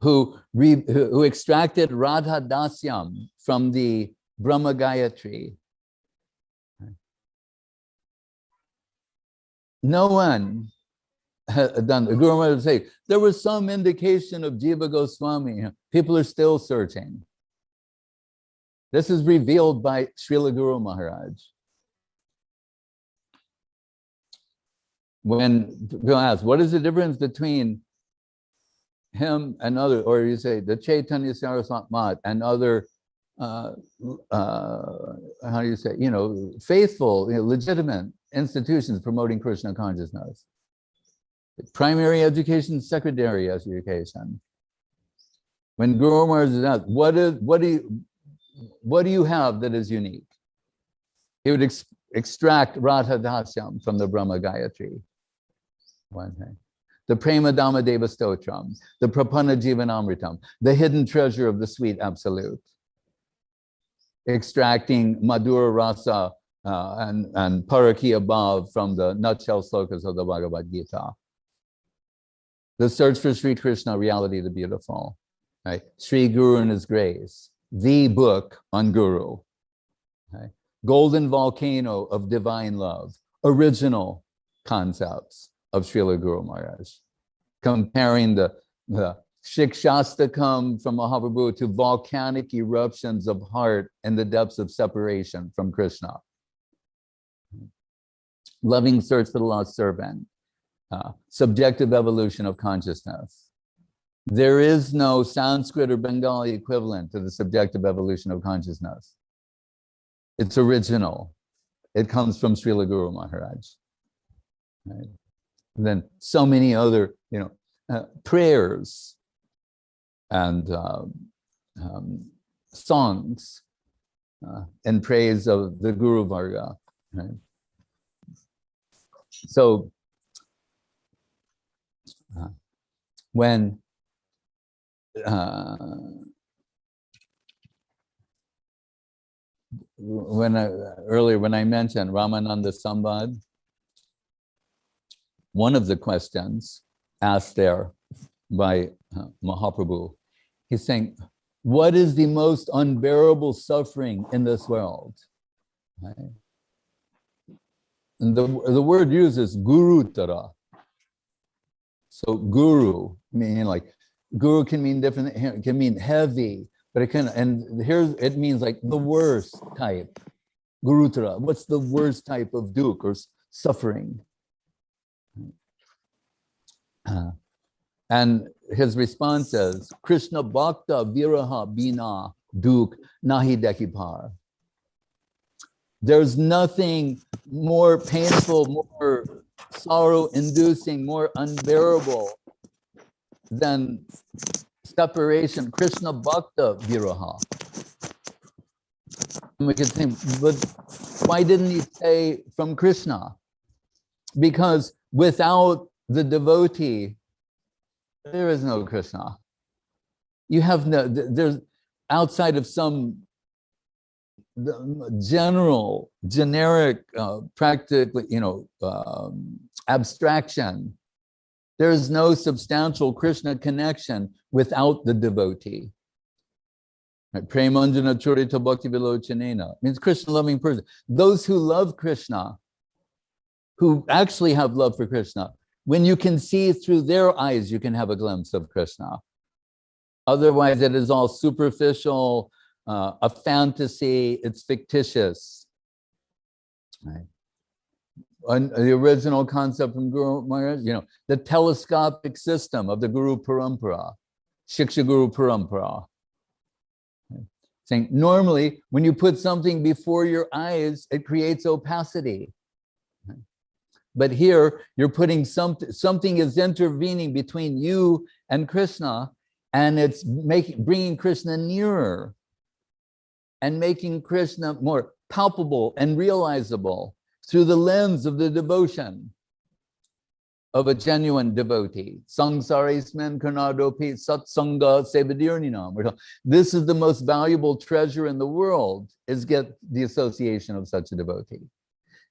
Who extracted Radha Dasyam from the Brahma Gayatri. No one done. The Guru Maharaj would say, there was some indication of Dev-Goswami. People are still searching. This is revealed by Srila Guru Maharaj. When people ask, what is the difference between him and other, or you say the Chaitanya Saraswat Mat and other, how do you say, faithful, legitimate institutions promoting Krishna consciousness? Primary education, secondary education. When Guru Maharaj is asked, what do you have that is unique? He would extract Radha Dasyam from the Brahma Gayatri. One thing. The Prema Dhamma Deva Stotram, the Prapanna Jivanamritam, the hidden treasure of the sweet absolute. Extracting Madhura Rasa and Parakiya Bhav from the nutshell slokas of the Bhagavad Gita. The search for Sri Krishna, reality the beautiful. Right? Sri Guru and his grace, the book on Guru. Right? Golden volcano of divine love, original concepts of Srila Guru Maharaj. Comparing the Shikshastakam from Mahaprabhu to volcanic eruptions of heart in the depths of separation from Krishna. Loving search for the lost servant. Subjective evolution of consciousness. There is no Sanskrit or Bengali equivalent to the subjective evolution of consciousness. It's original. It comes from Srila Guru Maharaj. Right? And then so many other, prayers and songs in praise of the Guru Varga. Right? So when I mentioned Ramananda Sambad, one of the questions asked there by Mahaprabhu, he's saying, what is the most unbearable suffering in this world? Right? And the word used is gurutara. So guru, meaning like, guru can mean different, it can mean heavy, but it can, and here it means like the worst type. Gurutara, what's the worst type of duk or suffering? And his response is, Krishna Bhakta Viraha Bina Duk Nahi Dekipar. There's nothing more painful, more sorrow-inducing, more unbearable than separation. Krishna Bhakta Viraha. And we could think, but why didn't he say from Krishna? Because without the devotee, there is no Krishna. You have no, there's outside of some generic, practically, abstraction. There is no substantial Krishna connection without the devotee. Right? Premanjana Churita Bhakti Vilochanena means Krishna loving person. Those who love Krishna, who actually have love for Krishna, when you can see through their eyes, you can have a glimpse of Krishna. Otherwise, it is all superficial, a fantasy, it's fictitious. Right? The original concept from Guru Maharaj, the telescopic system of the Guru Parampara, Shiksha Guru Parampara. Right? Saying normally, when you put something before your eyes, it creates opacity. Right? But here, you're putting something is intervening between you and Krishna, and it's bringing Krishna nearer and making Krishna more palpable and realizable through the lens of the devotion of a genuine devotee. Samsarismen karnadopi satsanga sevadirninam. This is the most valuable treasure in the world, is get the association of such a devotee.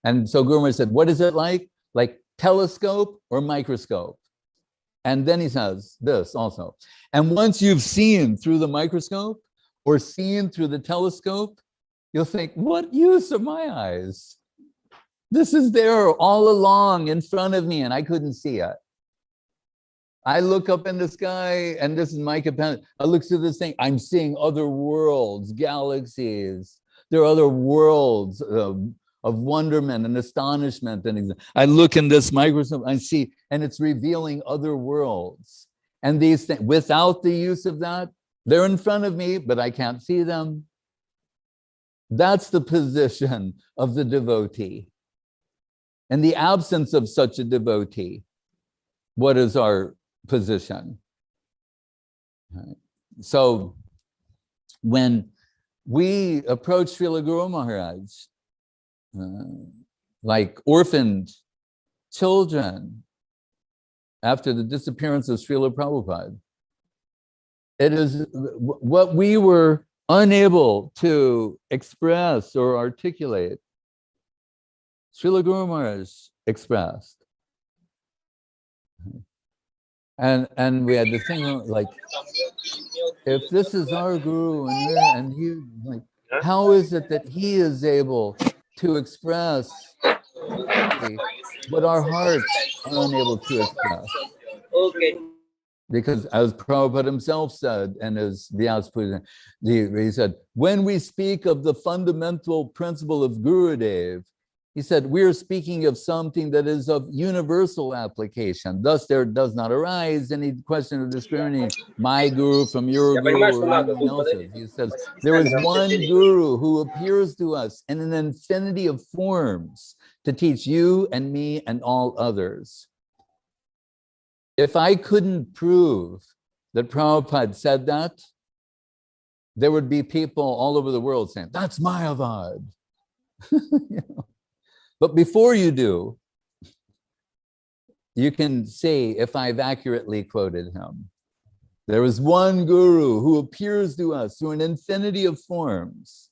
And so Guru Maharaj said, what is it like? Like telescope or microscope? And then he says this also. And once you've seen through the microscope or seen through the telescope, you'll think, what use are my eyes? This is there all along in front of me and I couldn't see it. I look up in the sky, and this is my capacity. I look through this thing. I'm seeing other worlds, galaxies. There are other worlds of wonderment and astonishment. And I look in this microscope, I see, and it's revealing other worlds. And these things, without the use of that, they're in front of me, but I can't see them. That's the position of the devotee. In the absence of such a devotee, what is our position? So when we approach Srila Guru Maharaj, like orphaned children after the disappearance of Srila Prabhupada, it is what we were unable to express or articulate, Srila Guru Maharaj expressed. And we had to think like, if this is our guru and he, like, how is it that he is able to express what our hearts are unable to express? Okay. Because as Prabhupada himself said, and as Vyasa, he said, when we speak of the fundamental principle of Gurudev, he said, we are speaking of something that is of universal application. Thus, there does not arise any question of discriminating my guru from your guru or anyone else's. He says, there is one guru who appears to us in an infinity of forms to teach you and me and all others. If I couldn't prove that Prabhupada said that, there would be people all over the world saying, that's Mayavad. You know? But before you do, you can see if I've accurately quoted him. There is one guru who appears to us through an infinity of forms.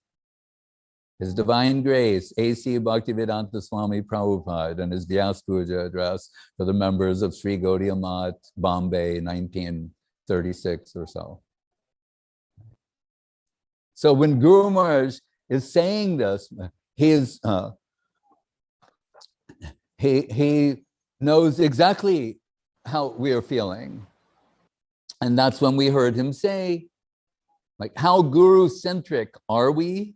His Divine Grace, A.C. Bhaktivedanta Swami Prabhupada, and his Vyas Puja address for the members of Sri Gaudiya Math, Bombay, 1936 or so. So when Guru Maharaj is saying this, he knows exactly how we are feeling. And that's when we heard him say, like, how guru-centric are we?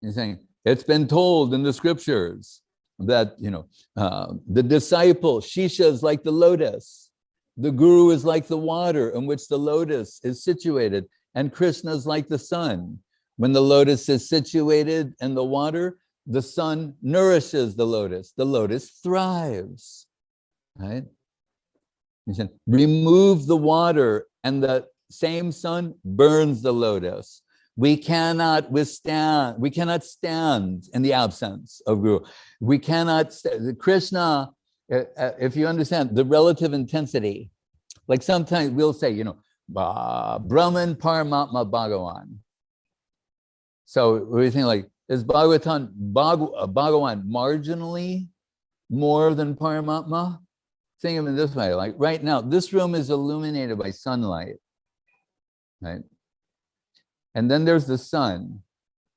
He's saying, it's been told in the scriptures that, you know, the disciple, Shisha is like the lotus. The guru is like the water in which the lotus is situated. And Krishna is like the sun. When the lotus is situated in the water, the sun nourishes the lotus. The lotus thrives, right? He said, remove the water and the same sun burns the lotus. We cannot stand in the absence of Guru. We cannot, Krishna, if you understand the relative intensity, like sometimes we'll say, you know, Brahman, Paramatma, Bhagavan. So we think like, is Bhagavan marginally more than Paramatma? Think of it this way, like right now, this room is illuminated by sunlight, right? And then there's the sun.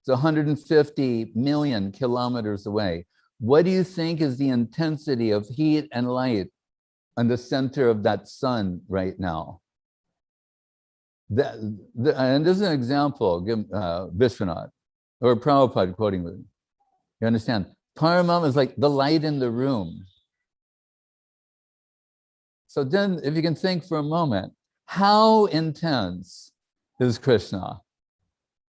It's 150 million kilometers away. What do you think is the intensity of heat and light on the center of that sun right now? And this is an example, Vishwanath, or Prabhupada quoting with him. You understand? Paramam is like the light in the room. So then, if you can think for a moment, how intense is Krishna?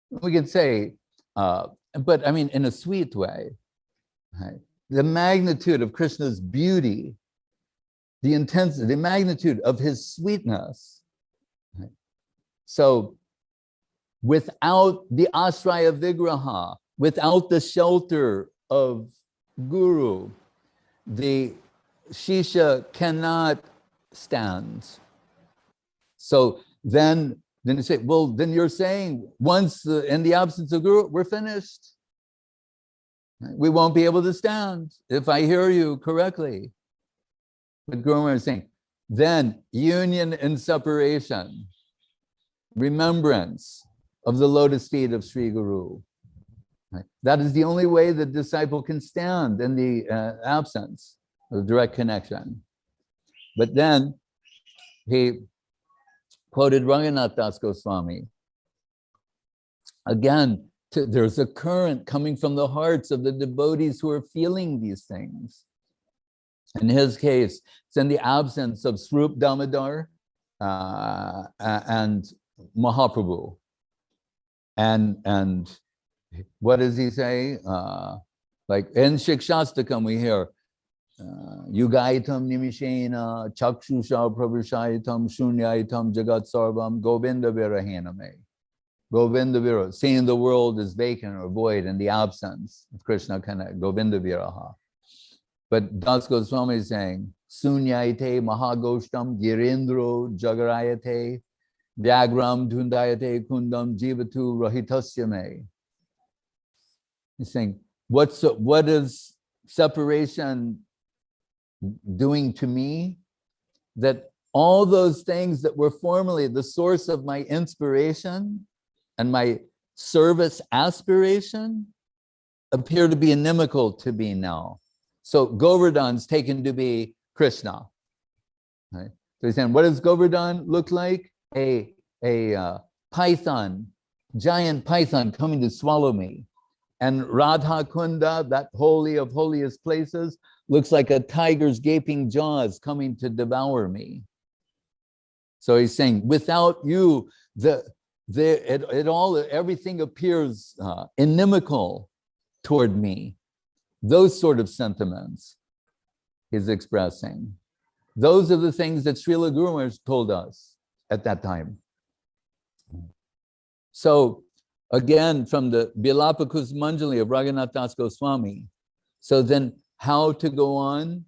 We could say, but I mean, in a sweet way, right? The magnitude of Krishna's beauty, the intensity, the magnitude of his sweetness. Right? So without the ashraya vigraha, without the shelter of Guru, the Shisha cannot stand. So then you say, well, then you're saying once in the absence of Guru, we're finished. We won't be able to stand, if I hear you correctly. But Guru Maharaj is saying, then union and separation, remembrance of the lotus feet of Sri Guru. Right? That is the only way the disciple can stand in the absence of direct connection. But then he quoted Raghunath Das Goswami. Again, there's a current coming from the hearts of the devotees who are feeling these things. In his case, it's in the absence of Swarup Damodar and Mahaprabhu. And what does he say? Like in Shikshastakam, we hear, Yugaitam nimishena chakshusha prabhushaitam shunyaitam jagat sarvam govinda virahaname. Govinda vira, seeing the world is vacant or void in the absence of Krishna connect, Govinda viraha. But Das Goswami is saying, Sunyaite Mahagoshtam Girindro Jagarayate Vyagram Dhundayate Kundam Jivatu Rahitasyame. He's saying, what is separation doing to me? That all those things that were formerly the source of my inspiration and my service aspiration appear to be inimical to me now. So Govardhan's taken to be Krishna. Right? So he's saying, what does Govardhan look like? A python, giant python coming to swallow me. And Radha Kunda, that holy of holiest places, looks like a tiger's gaping jaws coming to devour me. So he's saying, without you, everything appears inimical toward me. Those sort of sentiments he's expressing. Those are the things that Srila Guru Maharaj told us at that time. So again, from the Bilapakus Manjali of Raghunath Das Goswami. So then how to go on?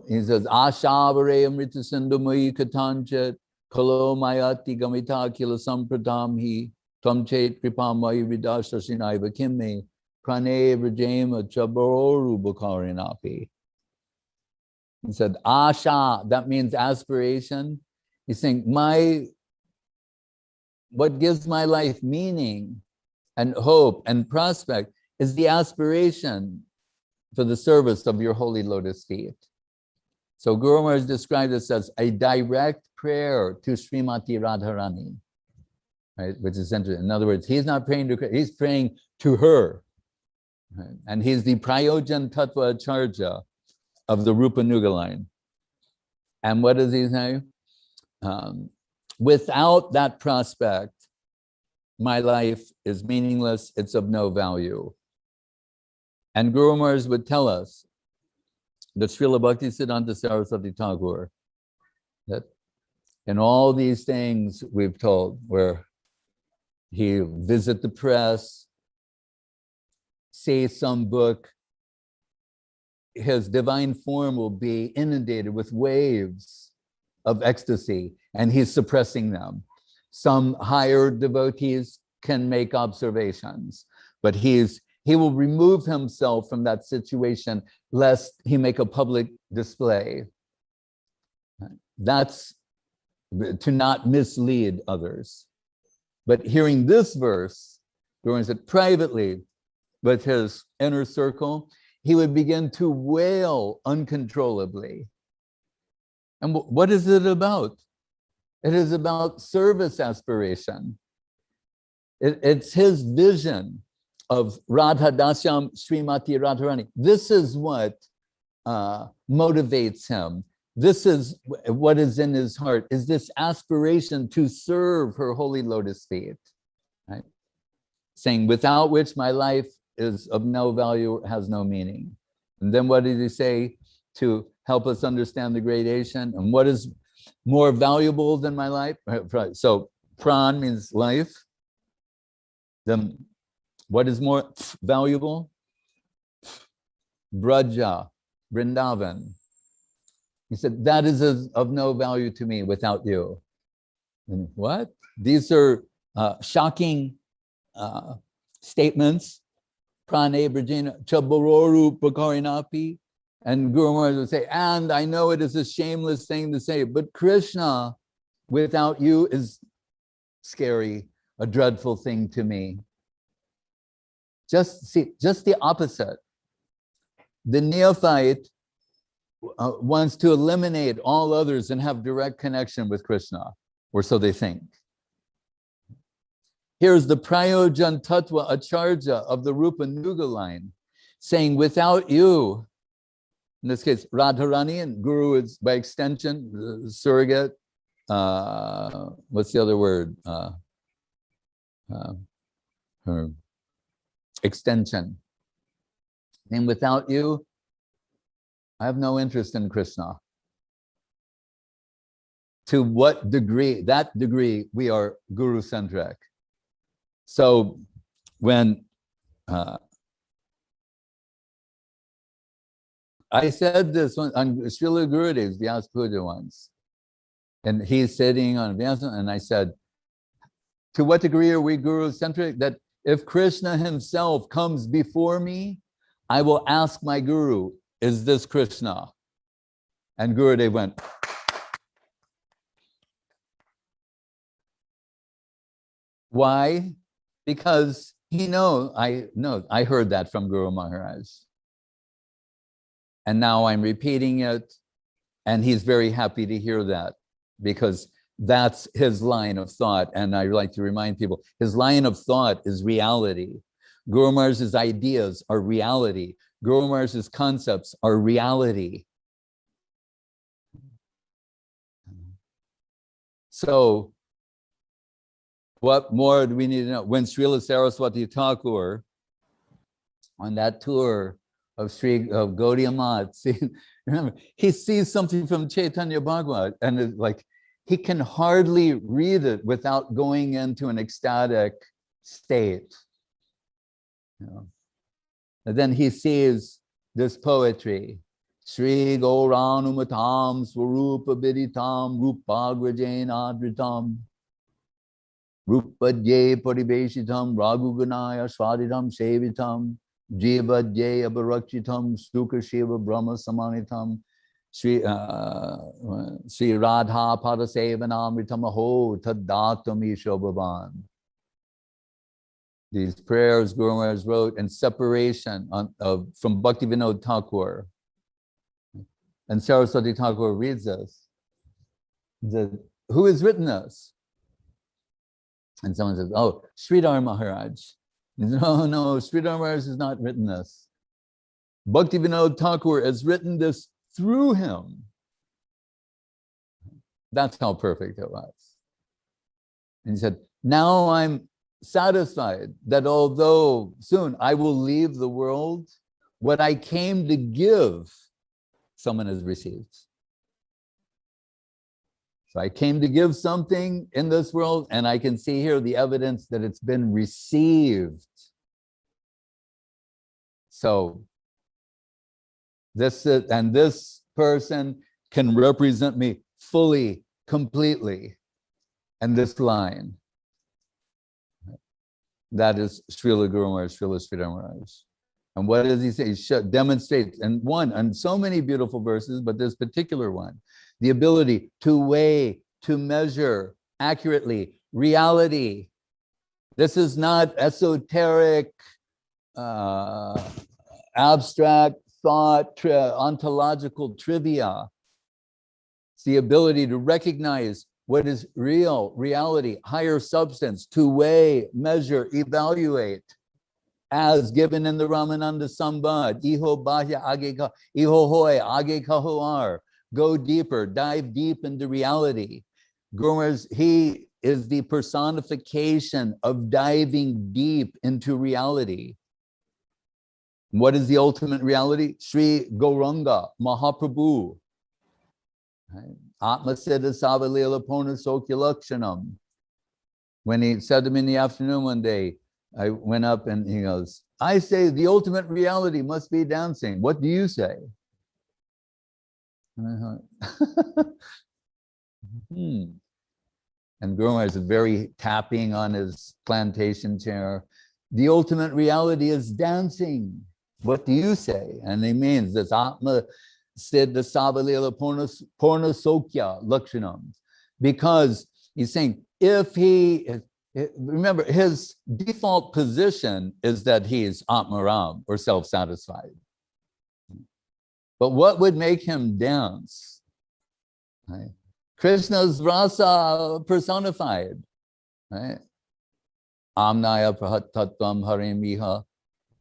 He says, Ashavare Amrita Sindhumayi Katanchat Kalo Mayati Gamita Kila Sampratam Hi Tamchet Kripamayi Vidashashinaiva Kimme Prane Vrajema Chabaroru Bhakarinapi. He said, Asha, that means aspiration. He's saying, what gives my life meaning and hope and prospect is the aspiration for the service of your holy lotus feet. So Guru Maharaj described this as a direct prayer to Srimati Radharani, right? Which is interesting. In other words, he's not praying to Krishna, he's praying to her. Right? And he's the Prayojan Tattva Acharya of the Rupa Nuga line. And what does he say? Without that prospect, my life is meaningless, it's of no value. And Guru Maharaj would tell us that Srila Bhaktisiddhanta Saraswati Thakur, that in all these things we've told, where he visit the press, say some book, his divine form will be inundated with waves of ecstasy, and he's suppressing them. Some higher devotees can make observations, but he will remove himself from that situation lest he make a public display. That's to not mislead others. But hearing this verse, Guru said privately with his inner circle, he would begin to wail uncontrollably. And what is it about? It is about service aspiration. It's his vision of Radha Dasyam Srimati Radharani. This is what motivates him. This is what is in his heart, is this aspiration to serve her holy lotus feet. Right? Saying, without which my life is of no value, has no meaning. And then what did he say to help us understand the gradation? And what is more valuable than my life? So pran means life. Then what is more valuable? Braja, Vrindavan. He said, that is of no value to me without you. And what? These are shocking statements. Prane Brajena Chabororu Prakarinapi. And Guru Maharaj would say, and I know it is a shameless thing to say, but Krishna without you is scary, a dreadful thing to me. Just the opposite. The neophyte wants to eliminate all others and have direct connection with Krishna, or so they think. Here's the Prayojan Tattva Acharya of the Rupa Nuga line saying, without you, in this case, Radharani, and Guru is by extension, surrogate, what's the other word? Her extension. And without you, I have no interest in Krishna. To what degree? That degree, we are Guru-centric. So when I said this on Srila Gurudev's Vyasa Puja once, and he's sitting on Vyasa, and I said, to what degree are we Guru-centric? That if Krishna himself comes before me, I will ask my Guru, is this Krishna? And Gurudev went, why? Because I heard that from Guru Maharaj. And now I'm repeating it, and he's very happy to hear that, because that's his line of thought. And I like to remind people, his line of thought is reality. Guru Maharaj's ideas are reality. Guru Maharaj's concepts are reality. So what more do we need to know? When Srila Saraswati Thakur, on that tour of Gaudiya Math, remember, he sees something from Chaitanya Bhagavat, and it's like, he can hardly read it without going into an ecstatic state. And then he sees this poetry, Sri Gauranumatam Swarupa Viditam Rupagrajain Adritam Rupadye Paribeshitam Raghuganaya Svaditam Sevitam Jivadye Abharakshitam Stukha Shiva Brahma Samanitam Sri Radha Padasevanamritam Aho Tadatam Ishobhavan. These prayers Guru Maharaj wrote in separation from Bhakti Vinod Thakur. And Saraswati Thakur reads this. Who has written this? And someone says, oh, Sridhar Maharaj. No, Sridhar Maharaj has not written this. Bhakti Vinod Thakur has written this through him. That's how perfect it was. And he said, now I'm satisfied that although soon I will leave the world, what I came to give, someone has received. So I came to give something in this world, and I can see here the evidence that it's been received. So this person can represent me fully, completely, and this line. That is Srila Guru Maharaj, Srila Sridhar Maharaj. And what does he say? He demonstrates, and so many beautiful verses, but this particular one, the ability to weigh, to measure accurately reality. This is not esoteric, abstract thought, ontological trivia. It's the ability to recognize what is real, reality, higher substance, to weigh, measure, evaluate, as given in the Ramananda Sambad, Iho Bahya Age Ka, Iho Hoy Age Kahoar. Go deeper, dive deep into reality. Guru Maharaj, he is the personification of diving deep into reality. What is the ultimate reality? Sri Gauranga Mahaprabhu. Atma Siddha Savalila Pona Sokya Lakshanam. When he said to me in the afternoon one day, I went up and he goes, I say the ultimate reality must be dancing. What do you say? And I thought, And Guru Maharaj is very tapping on his plantation chair. The ultimate reality is dancing. What do you say? And he means this Atma Siddha Savalila Purna Sokya Lakshanam. Because he's saying, if he, remember, his default position is that he is Atmaram, or self-satisfied. But what would make him dance? Right? Krishna's rasa personified. Right? Amnaya prahatatvam harimiha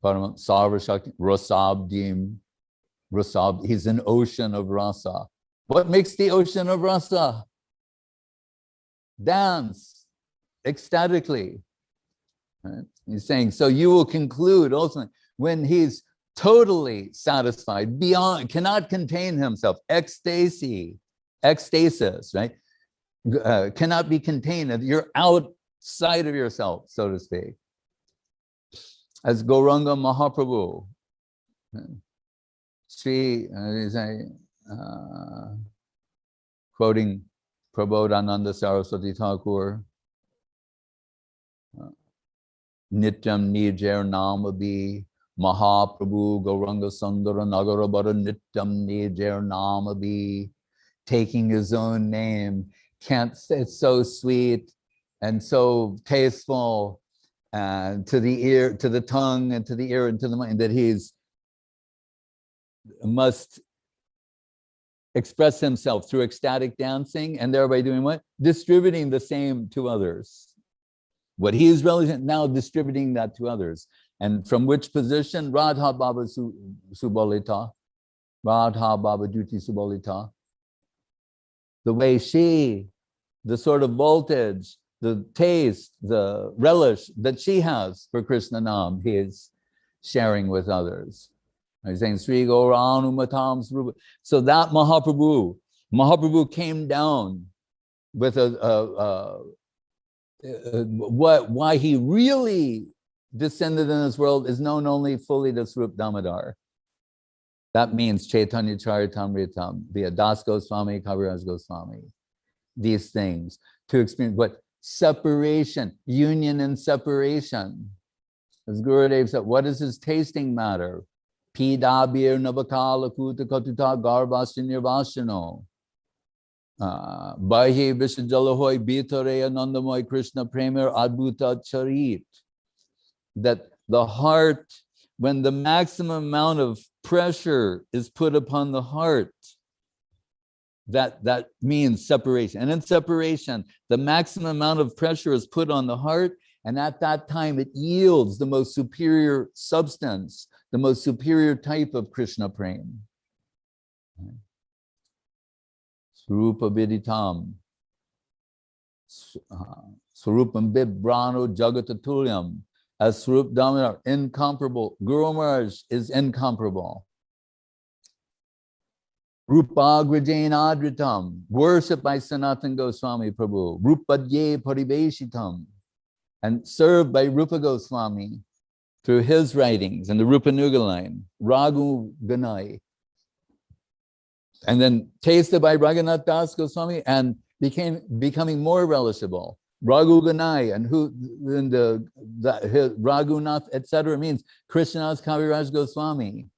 param sarvashakti rasabdim. Rasab, he's an ocean of rasa. What makes the ocean of rasa? Dance ecstatically. Right? He's saying, so you will conclude ultimately when he's totally satisfied, beyond, cannot contain himself, ecstasy, ecstasis, right? Cannot be contained. You're outside of yourself, so to speak. As Gauranga Mahaprabhu, Sri, quoting Prabodhananda Saraswati Thakur, Nityam Nijer Namabi Mahaprabhu Gauranga Sundara Nagarabara Nityam Nijer Namabi, taking his own name. Can't say it's so sweet and so tasteful to the ear, to the tongue, and to the ear, and to the mind, that he's must express himself through ecstatic dancing, and thereby doing what? Distributing the same to others. What he is relevant now, distributing that to others. And from which position? Radha Baba Subolita, Radha Baba Duti Subolita. The way she, the sort of voltage, the taste, the relish that she has for Krishna Nam, he is sharing with others. He's saying, Sri Gauranu Matam Srupa. So that Mahaprabhu came down with why he really descended in this world is known only fully to Srup Damodar. That means Chaitanya Charitamritam, via Das Goswami, Kaviraj Goswami. These things to experience what? Separation, union and separation. As Gurudev said, what is his tasting matter? Pidabir Navakala Kuta Katuta Garbhasya Nirvashano. Bahi Vishajalahoy Bitare Anandamoy Krishna Premier Adbhuta Charit. That the heart, when the maximum amount of pressure is put upon the heart, that means separation. And in separation, the maximum amount of pressure is put on the heart, and at that time it yields the most superior substance, the most superior type of Krishna prem. Swarupa Viditam, Swarupam Bibrano Jagatatulyam, as Swarup Damodar, incomparable. Guru Maharaj is incomparable. Rupagrajain Adritam, worshipped by Sanatana Goswami Prabhu. Rupadye Pariveshitam, and served by Rupa Goswami through his writings and the Rupa Nuga line, Raghu Ganai. And then tasted by Raghunath Das Goswami and becoming more relishable. Raghu Ganai, and Raghunath, etc., means Krishna's Kaviraj Goswami.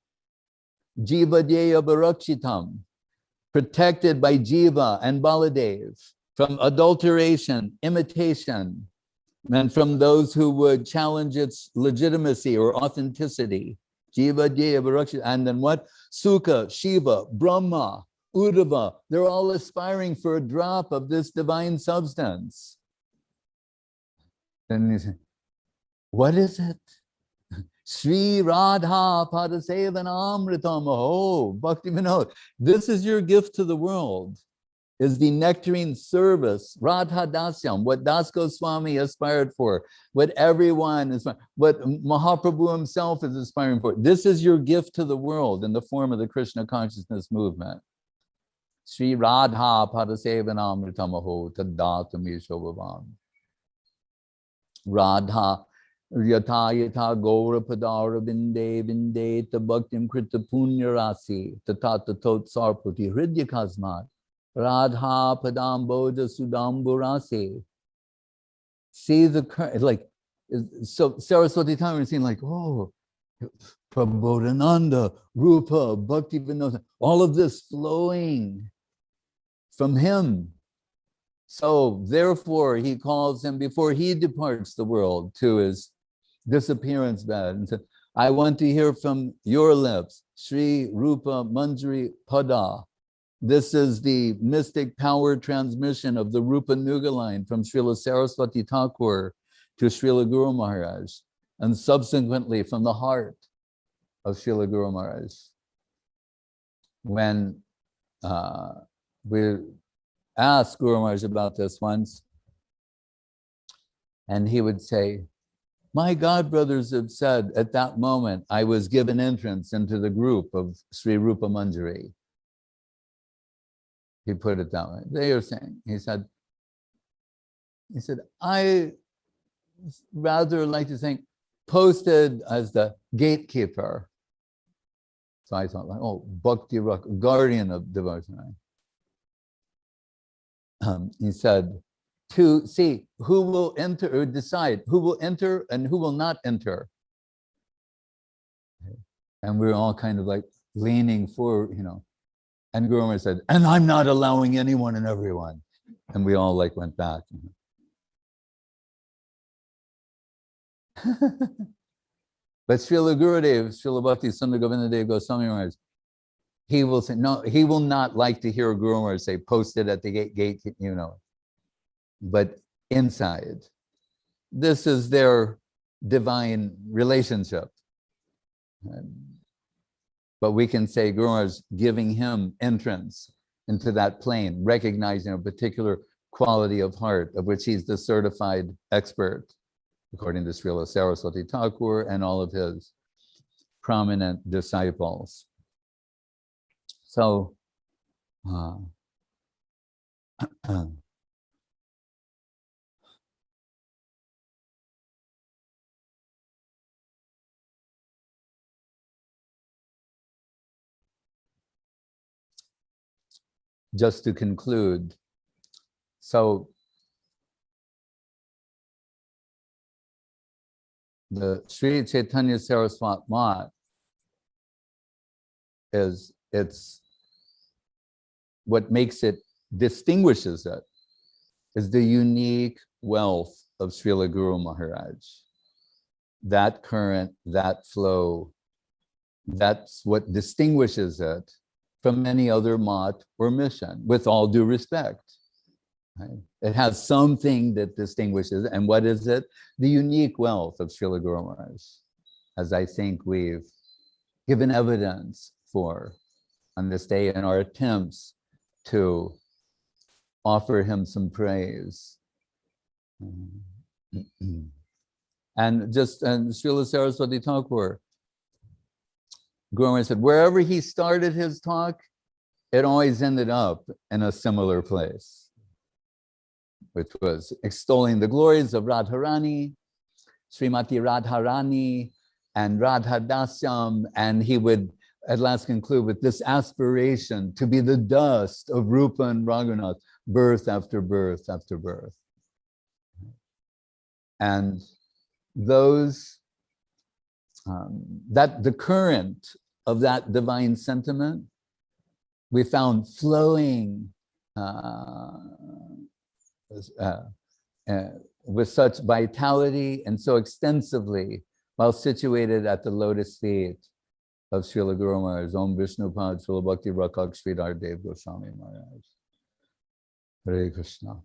Jiva Dheya Bharakshitam, protected by Jiva and Baladev from adulteration, imitation, and from those who would challenge its legitimacy or authenticity. Jiva Dheya Bharakshitam. And then what? Sukha, Shiva, Brahma, Uddhava, they're all aspiring for a drop of this divine substance. Then you say, what is it? Sri Radha Padasevanamritam. Oh, Bhakti Vinod. This is your gift to the world, is the nectarine service, Radha Dasyam, what Das Goswami aspired for, what everyone is, what Mahaprabhu himself is aspiring for. This is your gift to the world in the form of the Krishna consciousness movement. Sri Radha Padasevanamritam aho taddatami shobhavam. Radha Yata yata gaura padara binde binde ta bhaktim krita punya rasi tatata tot sarputi hridya kasmat Radha padam bodha sudamburase. See the current, like, so Saraswati Thakur is saying, like, oh, Prabodhananda, Rupa, Bhakti Vinod, all of this flowing from him. So therefore he calls him, before he departs the world, to his disappearance bed and said, I want to hear from your lips, Sri Rupa Manjari Pada. This is the mystic power transmission of the Rupa Nuga line from Srila Saraswati Thakur to Srila Guru Maharaj, and subsequently from the heart of Srila Guru Maharaj. When we asked Guru Maharaj about this once, and he would say, my God brothers have said at that moment, I was given entrance into the group of Sri Rupa Manjari. He put it that way. They are saying, he said, I rather like to think posted as the gatekeeper. So I thought, like, oh, Bhakti, guardian of devotion. He said, to see who will enter or decide who will enter and who will not enter. And we were all kind of like leaning forward, and Guru Maharaj said, and I'm not allowing anyone and everyone. And we all like went back. But Srila Gurudev, Srila Bhakti Sundar Govinda Dev-Goswami Maharaj, he will say, no, he will not like to hear Guru Maharaj say, posted at the gate, but inside. This is their divine relationship. But we can say Guru Maharaj giving him entrance into that plane, recognizing a particular quality of heart of which he's the certified expert, according to Srila Saraswati Thakur and all of his prominent disciples. So, just to conclude, so the Sri Chaitanya Saraswat Mat it's what makes it, distinguishes it, is the unique wealth of Srila Guru Maharaj. That current, that flow, that's what distinguishes it from any other mat or mission, with all due respect. Right? It has something that distinguishes it. And what is it? The unique wealth of Srila Guru Maharaj, as I think we've given evidence for on this day in our attempts to offer him some praise. And Srila Saraswati Thakur, Guru Maharaj said, wherever he started his talk, it always ended up in a similar place, which was extolling the glories of Radharani, Srimati Radharani, and Radha Dasyam, and he would at last conclude with this aspiration to be the dust of Rupa and Raghunath, birth after birth after birth. And those, that the current of that divine sentiment, we found flowing with such vitality and so extensively while situated at the lotus feet of Srila Guru Maharaj, Om Vishnu Pad, Srila Bhakti Rakshak, Sridhar Dev-Goswami Maharaj. Hare Krishna.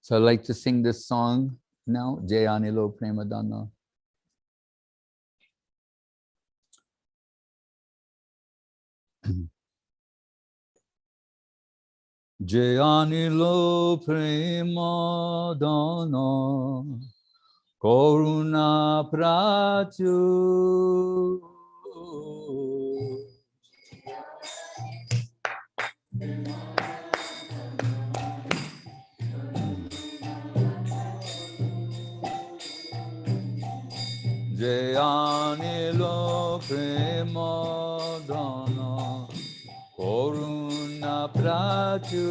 So I'd like to sing this song now, Jayanilo Premadana. Jayanilo Premadana Koruna Prachu Jayanilo Premadana Koruna Prachu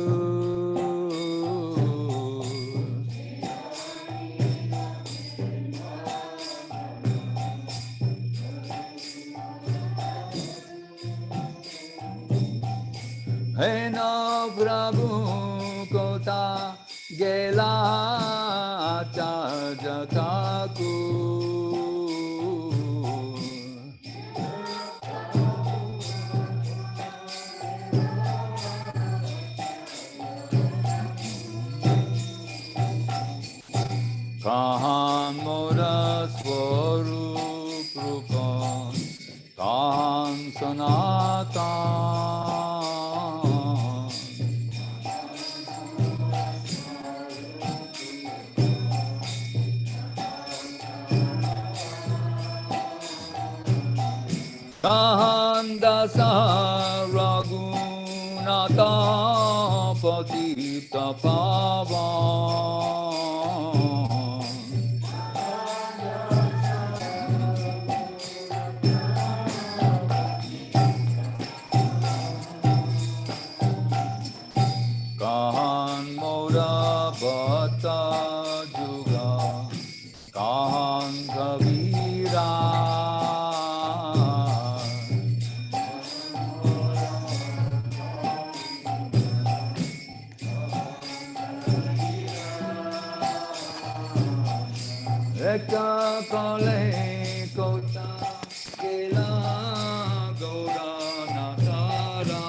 gela Acharya Thakur. Kahan Mora Swarup Rupan, Kahan Sanatan. Kahan Dasa Raghunatha Patita Pavan. Kahan Mora Bhatta Juga, Kahan Kavira. Eka Kale Kota Kela Gaura Natara.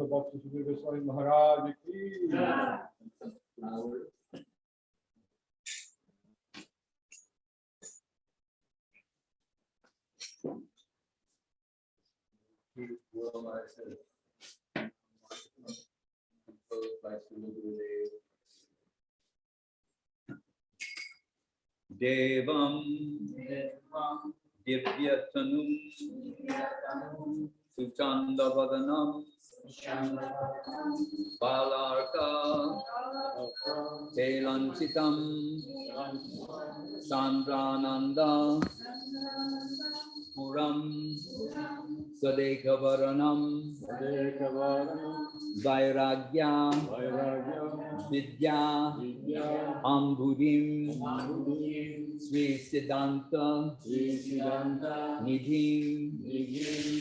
Bhakti Sudhir Goswami Maharaja ki. Devam Divyatanum Suchandavadanam Balarka Telanchitam Sandrananda Puram Sadekavaranam Vairagya Vidya Ambudim Sri Siddhanta Nidhim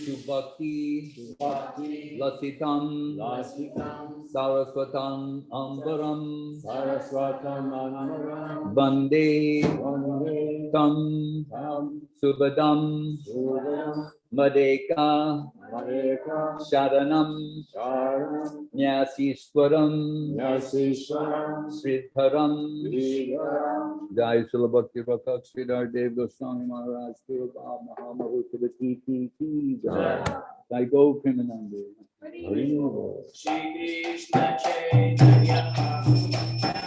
Subhakti Lasitam Saraswatam Ambaram Bande Tam Subhadam Madeka Sharanam Nyasishwaram Sridharam Jai Srila Bhakti Rakshak Sridhar Dev-Goswami Maharaj Purva Mahamahutavati Ki Jai Jai Go Krimanandi Hari Shri Krishna Chaitanya Bhakti Rakshak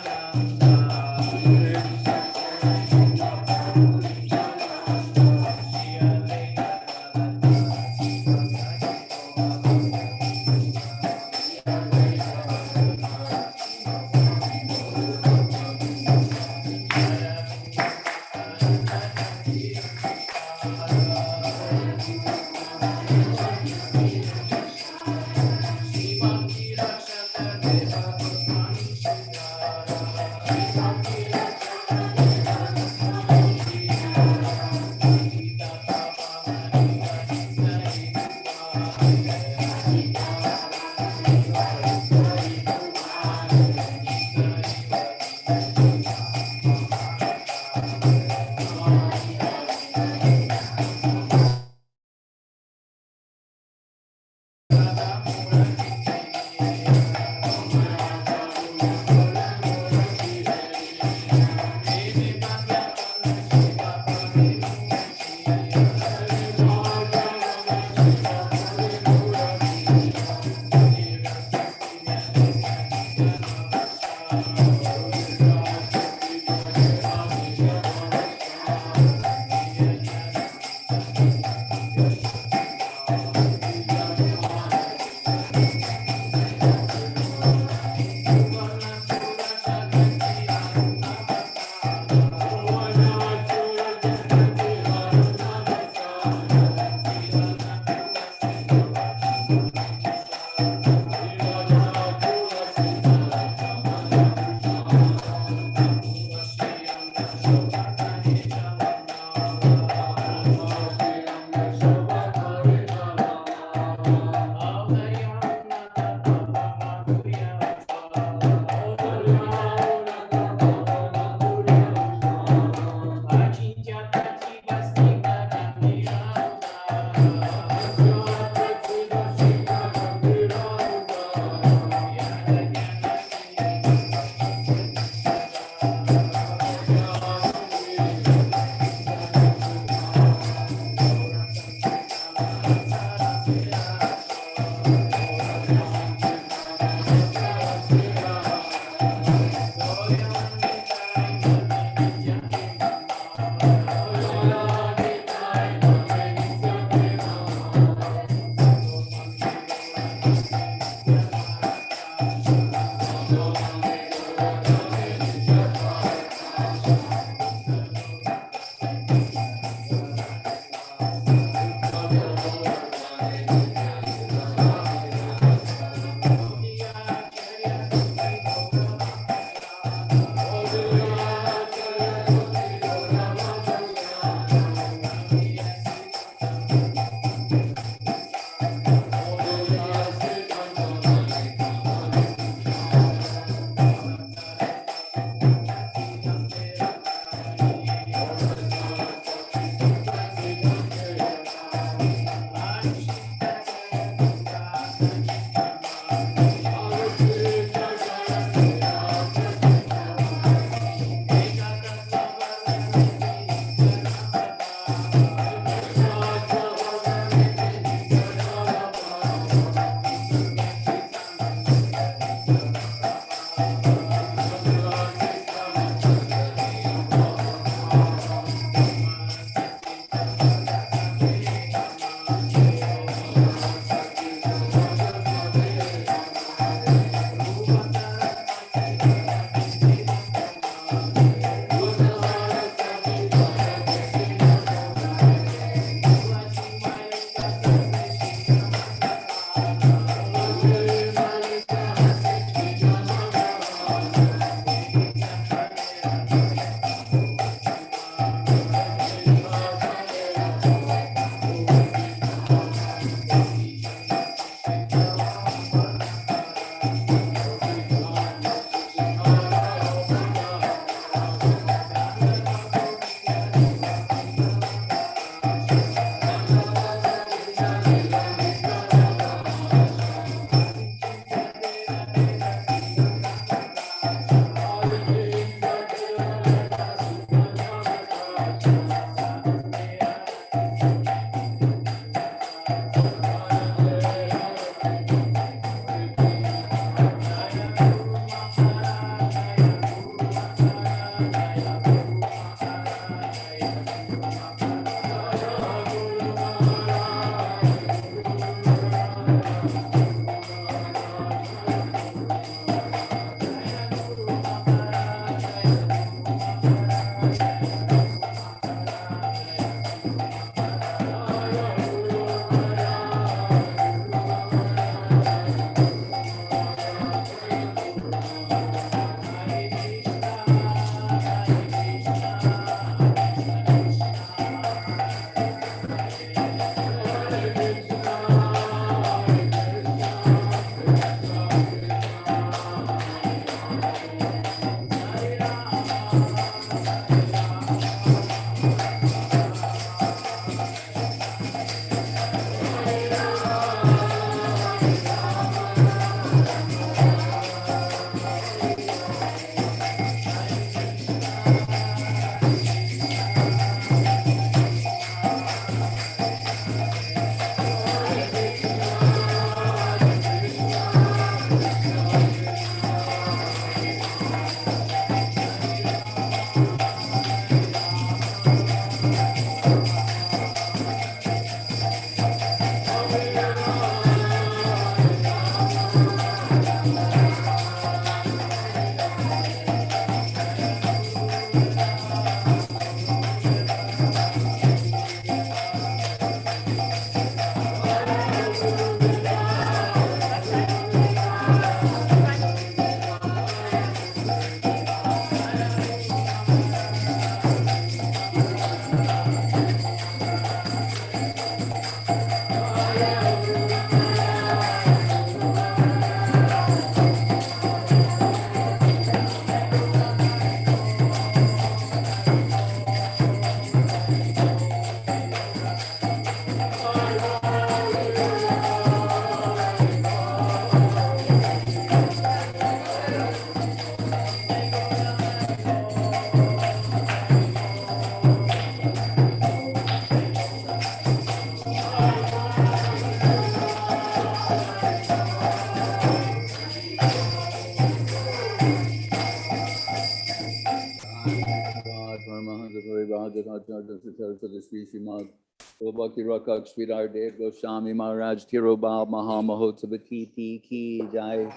Bhakti Rakshak Sridhar Dev-Goswami Maharaj Tirobal Mahamahotsavatiti Ki Jai.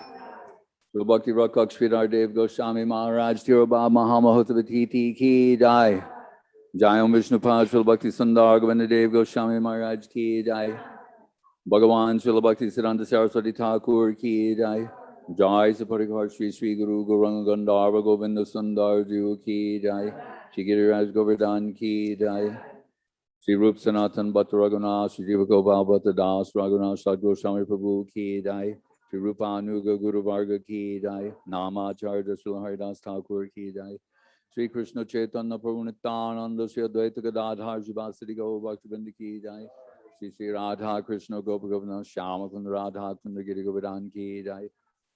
Bhakti Rakshak Sridhar Dev-Goswami Maharaj Tirobal Mahamahotsavatiti Ki Jai. Jai Om Vishnupad Srila Bhakti Sundar Govinda Dev Goswami Maharaj Ki Jai. Bhagavan Srila Bhakti Siddhanta Saraswati Thakur Ki Jai. Jai Saparikar Shri Sri Guru Gauranga Gandharva Govinda Sundar Jiva Ki Jai. Shri Giriraj Govardhan Ki Jai. Shri Rup Sanatan Bhatta Raghunath, Shri Jiva Gopal Bhatta Das Raghunath, Sadguru Swami Prabhu Ki Jai. Shri Rupa Anuga Guru Varga Ki Jai. Namacharya Srila Haridas Thakur Ki Jai. Shri Krishna Chaitanya Prabhu Nityananda Shri Advaita Gadadhar Shivasati Gaur Bhaktivinoda Ki Jai. Shri Shri Radha Krishna Gopa Govardhan Shyama Kunda Radha Kunda Giri Govardhan Ki Jai.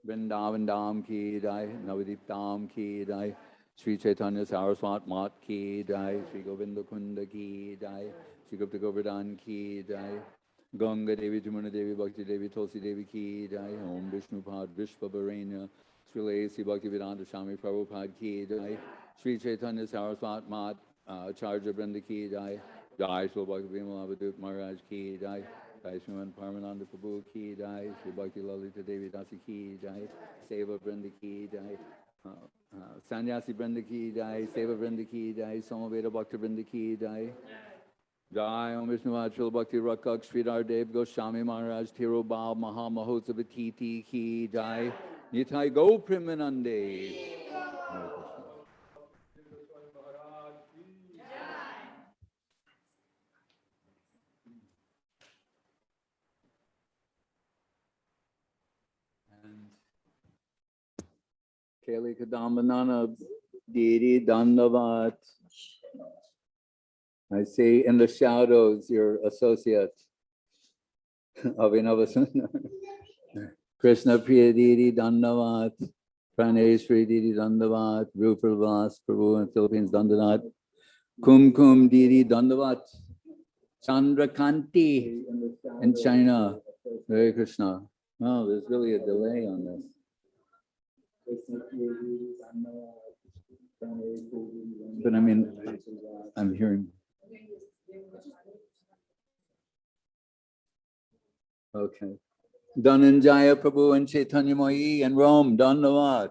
Vrindavan Dham Ki Jai. Navadip Dham Ki Jai. Shri Chaitanya Saraswat Mat Ki Jai. Shri Govinda Kunda Ki Jai. Shri Gupta Govardhan Ki Jai. Ganga Devi Jamuna Devi Bhakti Devi Tulsi Devi Ki Jai. Om Vishnupad Vishva Bharanya. Srila A.C. Bhaktivedanta Swami Prabhupada Ki Jai. Shri Chaitanya Saraswat Mat Charja Brenda Ki Jai. Jai Srila Bhakti Vimala Abhidut Maharaj Ki Jai. Jai Sriman Paramananda Prabhu Ki Jai. Shri Bhakti Lalita Devi Dasi Ki Jai. Seva Brenda Ki Jai. Sannyasi Brenda Ki Jai. Seva Brenda Ki Jai. Samaveda Bhakti Brenda Ki Jai. Jai Om Vishnuvad Srila Bhakti Rakshak Sridhar Dev-Goswami Maharaj Tirobal Mahamahotsavatiti Ki Jai. Nitai Go Premanande. And Kali Kadambanana Diri Dandavat. I see in the shadows your associate, Abhinavasana. Krishna Priya Didi Dandavat. Praneshwari Didi Dandavat. Rupa Vas Prabhu in the Philippines Dandavat. Kum Kum Didi Dandavat. Chandrakanti in China. Hare Krishna. Oh, there's really a delay on this. But I mean, I'm hearing. Okay. Dhananjaya Prabhu and Chaitanya Mohi in Rome. Dandavat.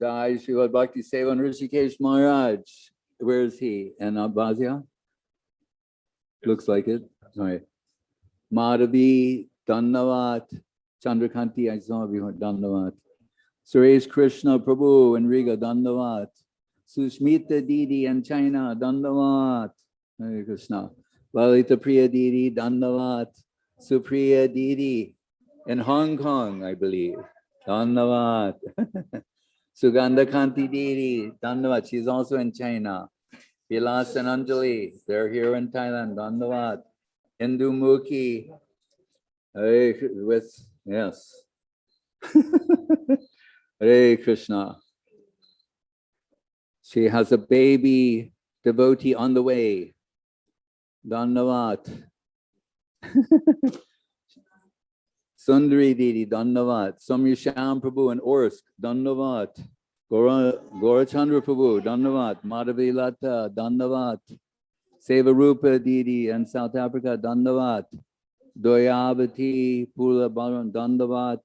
Jai Srila Bhakti Sevan Rishikesh Maharaj. Where is he? In Abkhazia? Looks like it. Sorry. Madhavi, Dandavat. Chandrakanti, I saw everyone. Dandavat. Suresh Krishna Prabhu in Riga, Dandavat. Sushmita Didi in China, Dandavat. Hare Krishna. Lalita Priya Didi, Dandavat. Supriya Didi in Hong Kong, I believe. Dandavat. Sugandha Kanti Didi, Dandavat. She's also in China. Vilas and Anjali, they're here in Thailand. Dandavat. Hindu Mukhi, with, yes. Hare Krishna. She has a baby devotee on the way. Dandavat. Sundari Didi, Dandavat. Samyasham Prabhu in Orsk, Dandavat. Gaurachandra Prabhu, Dandavat. Madhavi Lata, Dandavat. Sevarupa Didi in South Africa, Dandavat. Doyavati Pula Balan, Dandavat.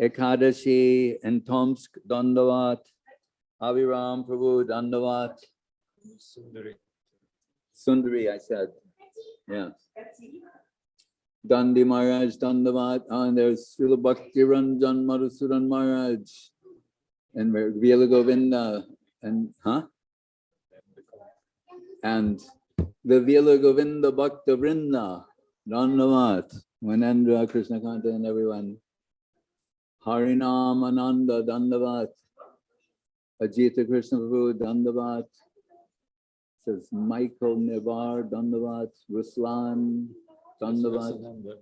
Ekadashi in Tomsk, Dandavat. Aviram Prabhu, Dandavat. Sundari, I said. Yeah. Dandi Maharaj, Dandavat. And there's Srila Bhakti Ranjan Madhusudan Maharaj. And Vila Govinda. And, And the Vila Govinda Bhakta Vrinda. Dandavat. Manendra, Krishna Kanta, and everyone. Harinam Ananda, Dandavat. Ajita Krishna Prabhu, Dandavat. Says Michael Nevar, Dandavat. Ruslan, Dandavat.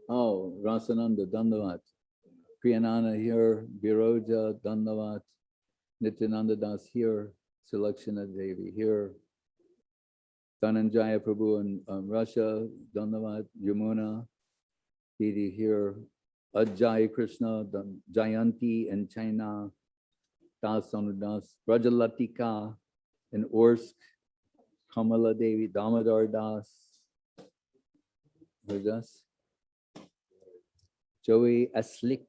Oh, Rasananda, Dandavat. Priyanana here, Viroja, Dandavat. Nityananda Das here, Sulakshana Devi here. Dhananjaya Prabhu in Russia, Dandavat. Yamuna, Didi here. Ajay Krishna, Jayanti in China. Das Anudas, Brajalatika in Orsk, Kamala Devi, Damodar Das, who's das? Joey Aslik,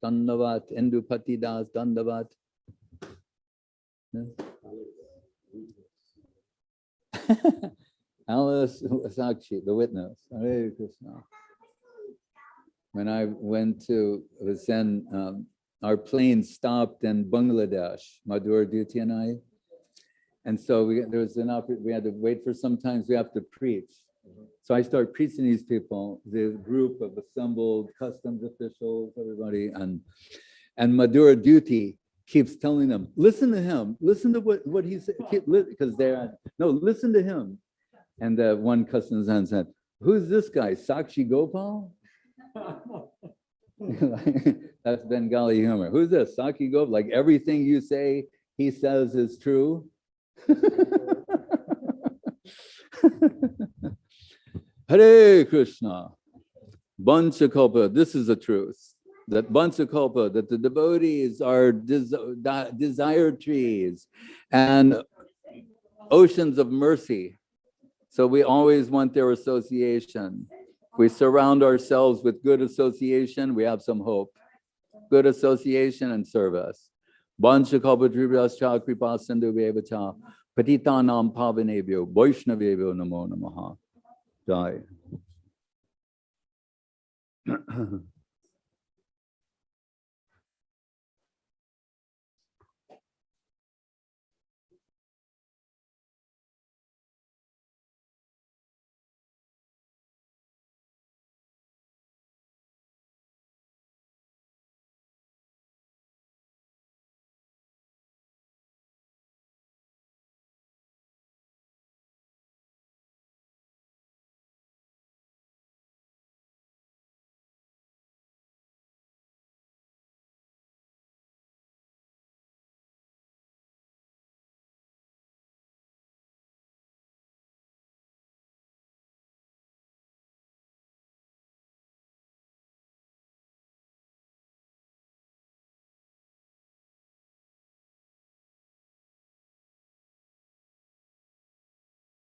Dandavat, Indupati Das, Dandavat. Alice Sakshi, the witness. Hare Krishna. When I went to, was in, our plane stopped in Bangladesh, Madhur Duty and I. And so we had to wait for some time, so we have to preach. So I start preaching these people, the group of assembled customs officials, everybody, and Madhur Duty keeps telling them, listen to him, listen to what he said, because listen to him. And one customs man said, who's this guy, Sakshi Gopal? That's Bengali humor. Who's this? Saki Gopal? Like everything you say, he says is true. Hare Krishna. Banchakalpa, this is the truth. That Banchakalpa, that the devotees are desire trees and oceans of mercy. So we always want their association. We surround ourselves with good association, we have some hope. Good association and service. Banchakalpatribhyascha kripa sindhu vevacha patitanam pavanebhyo vaishnavebhyo namo namaha. Jai.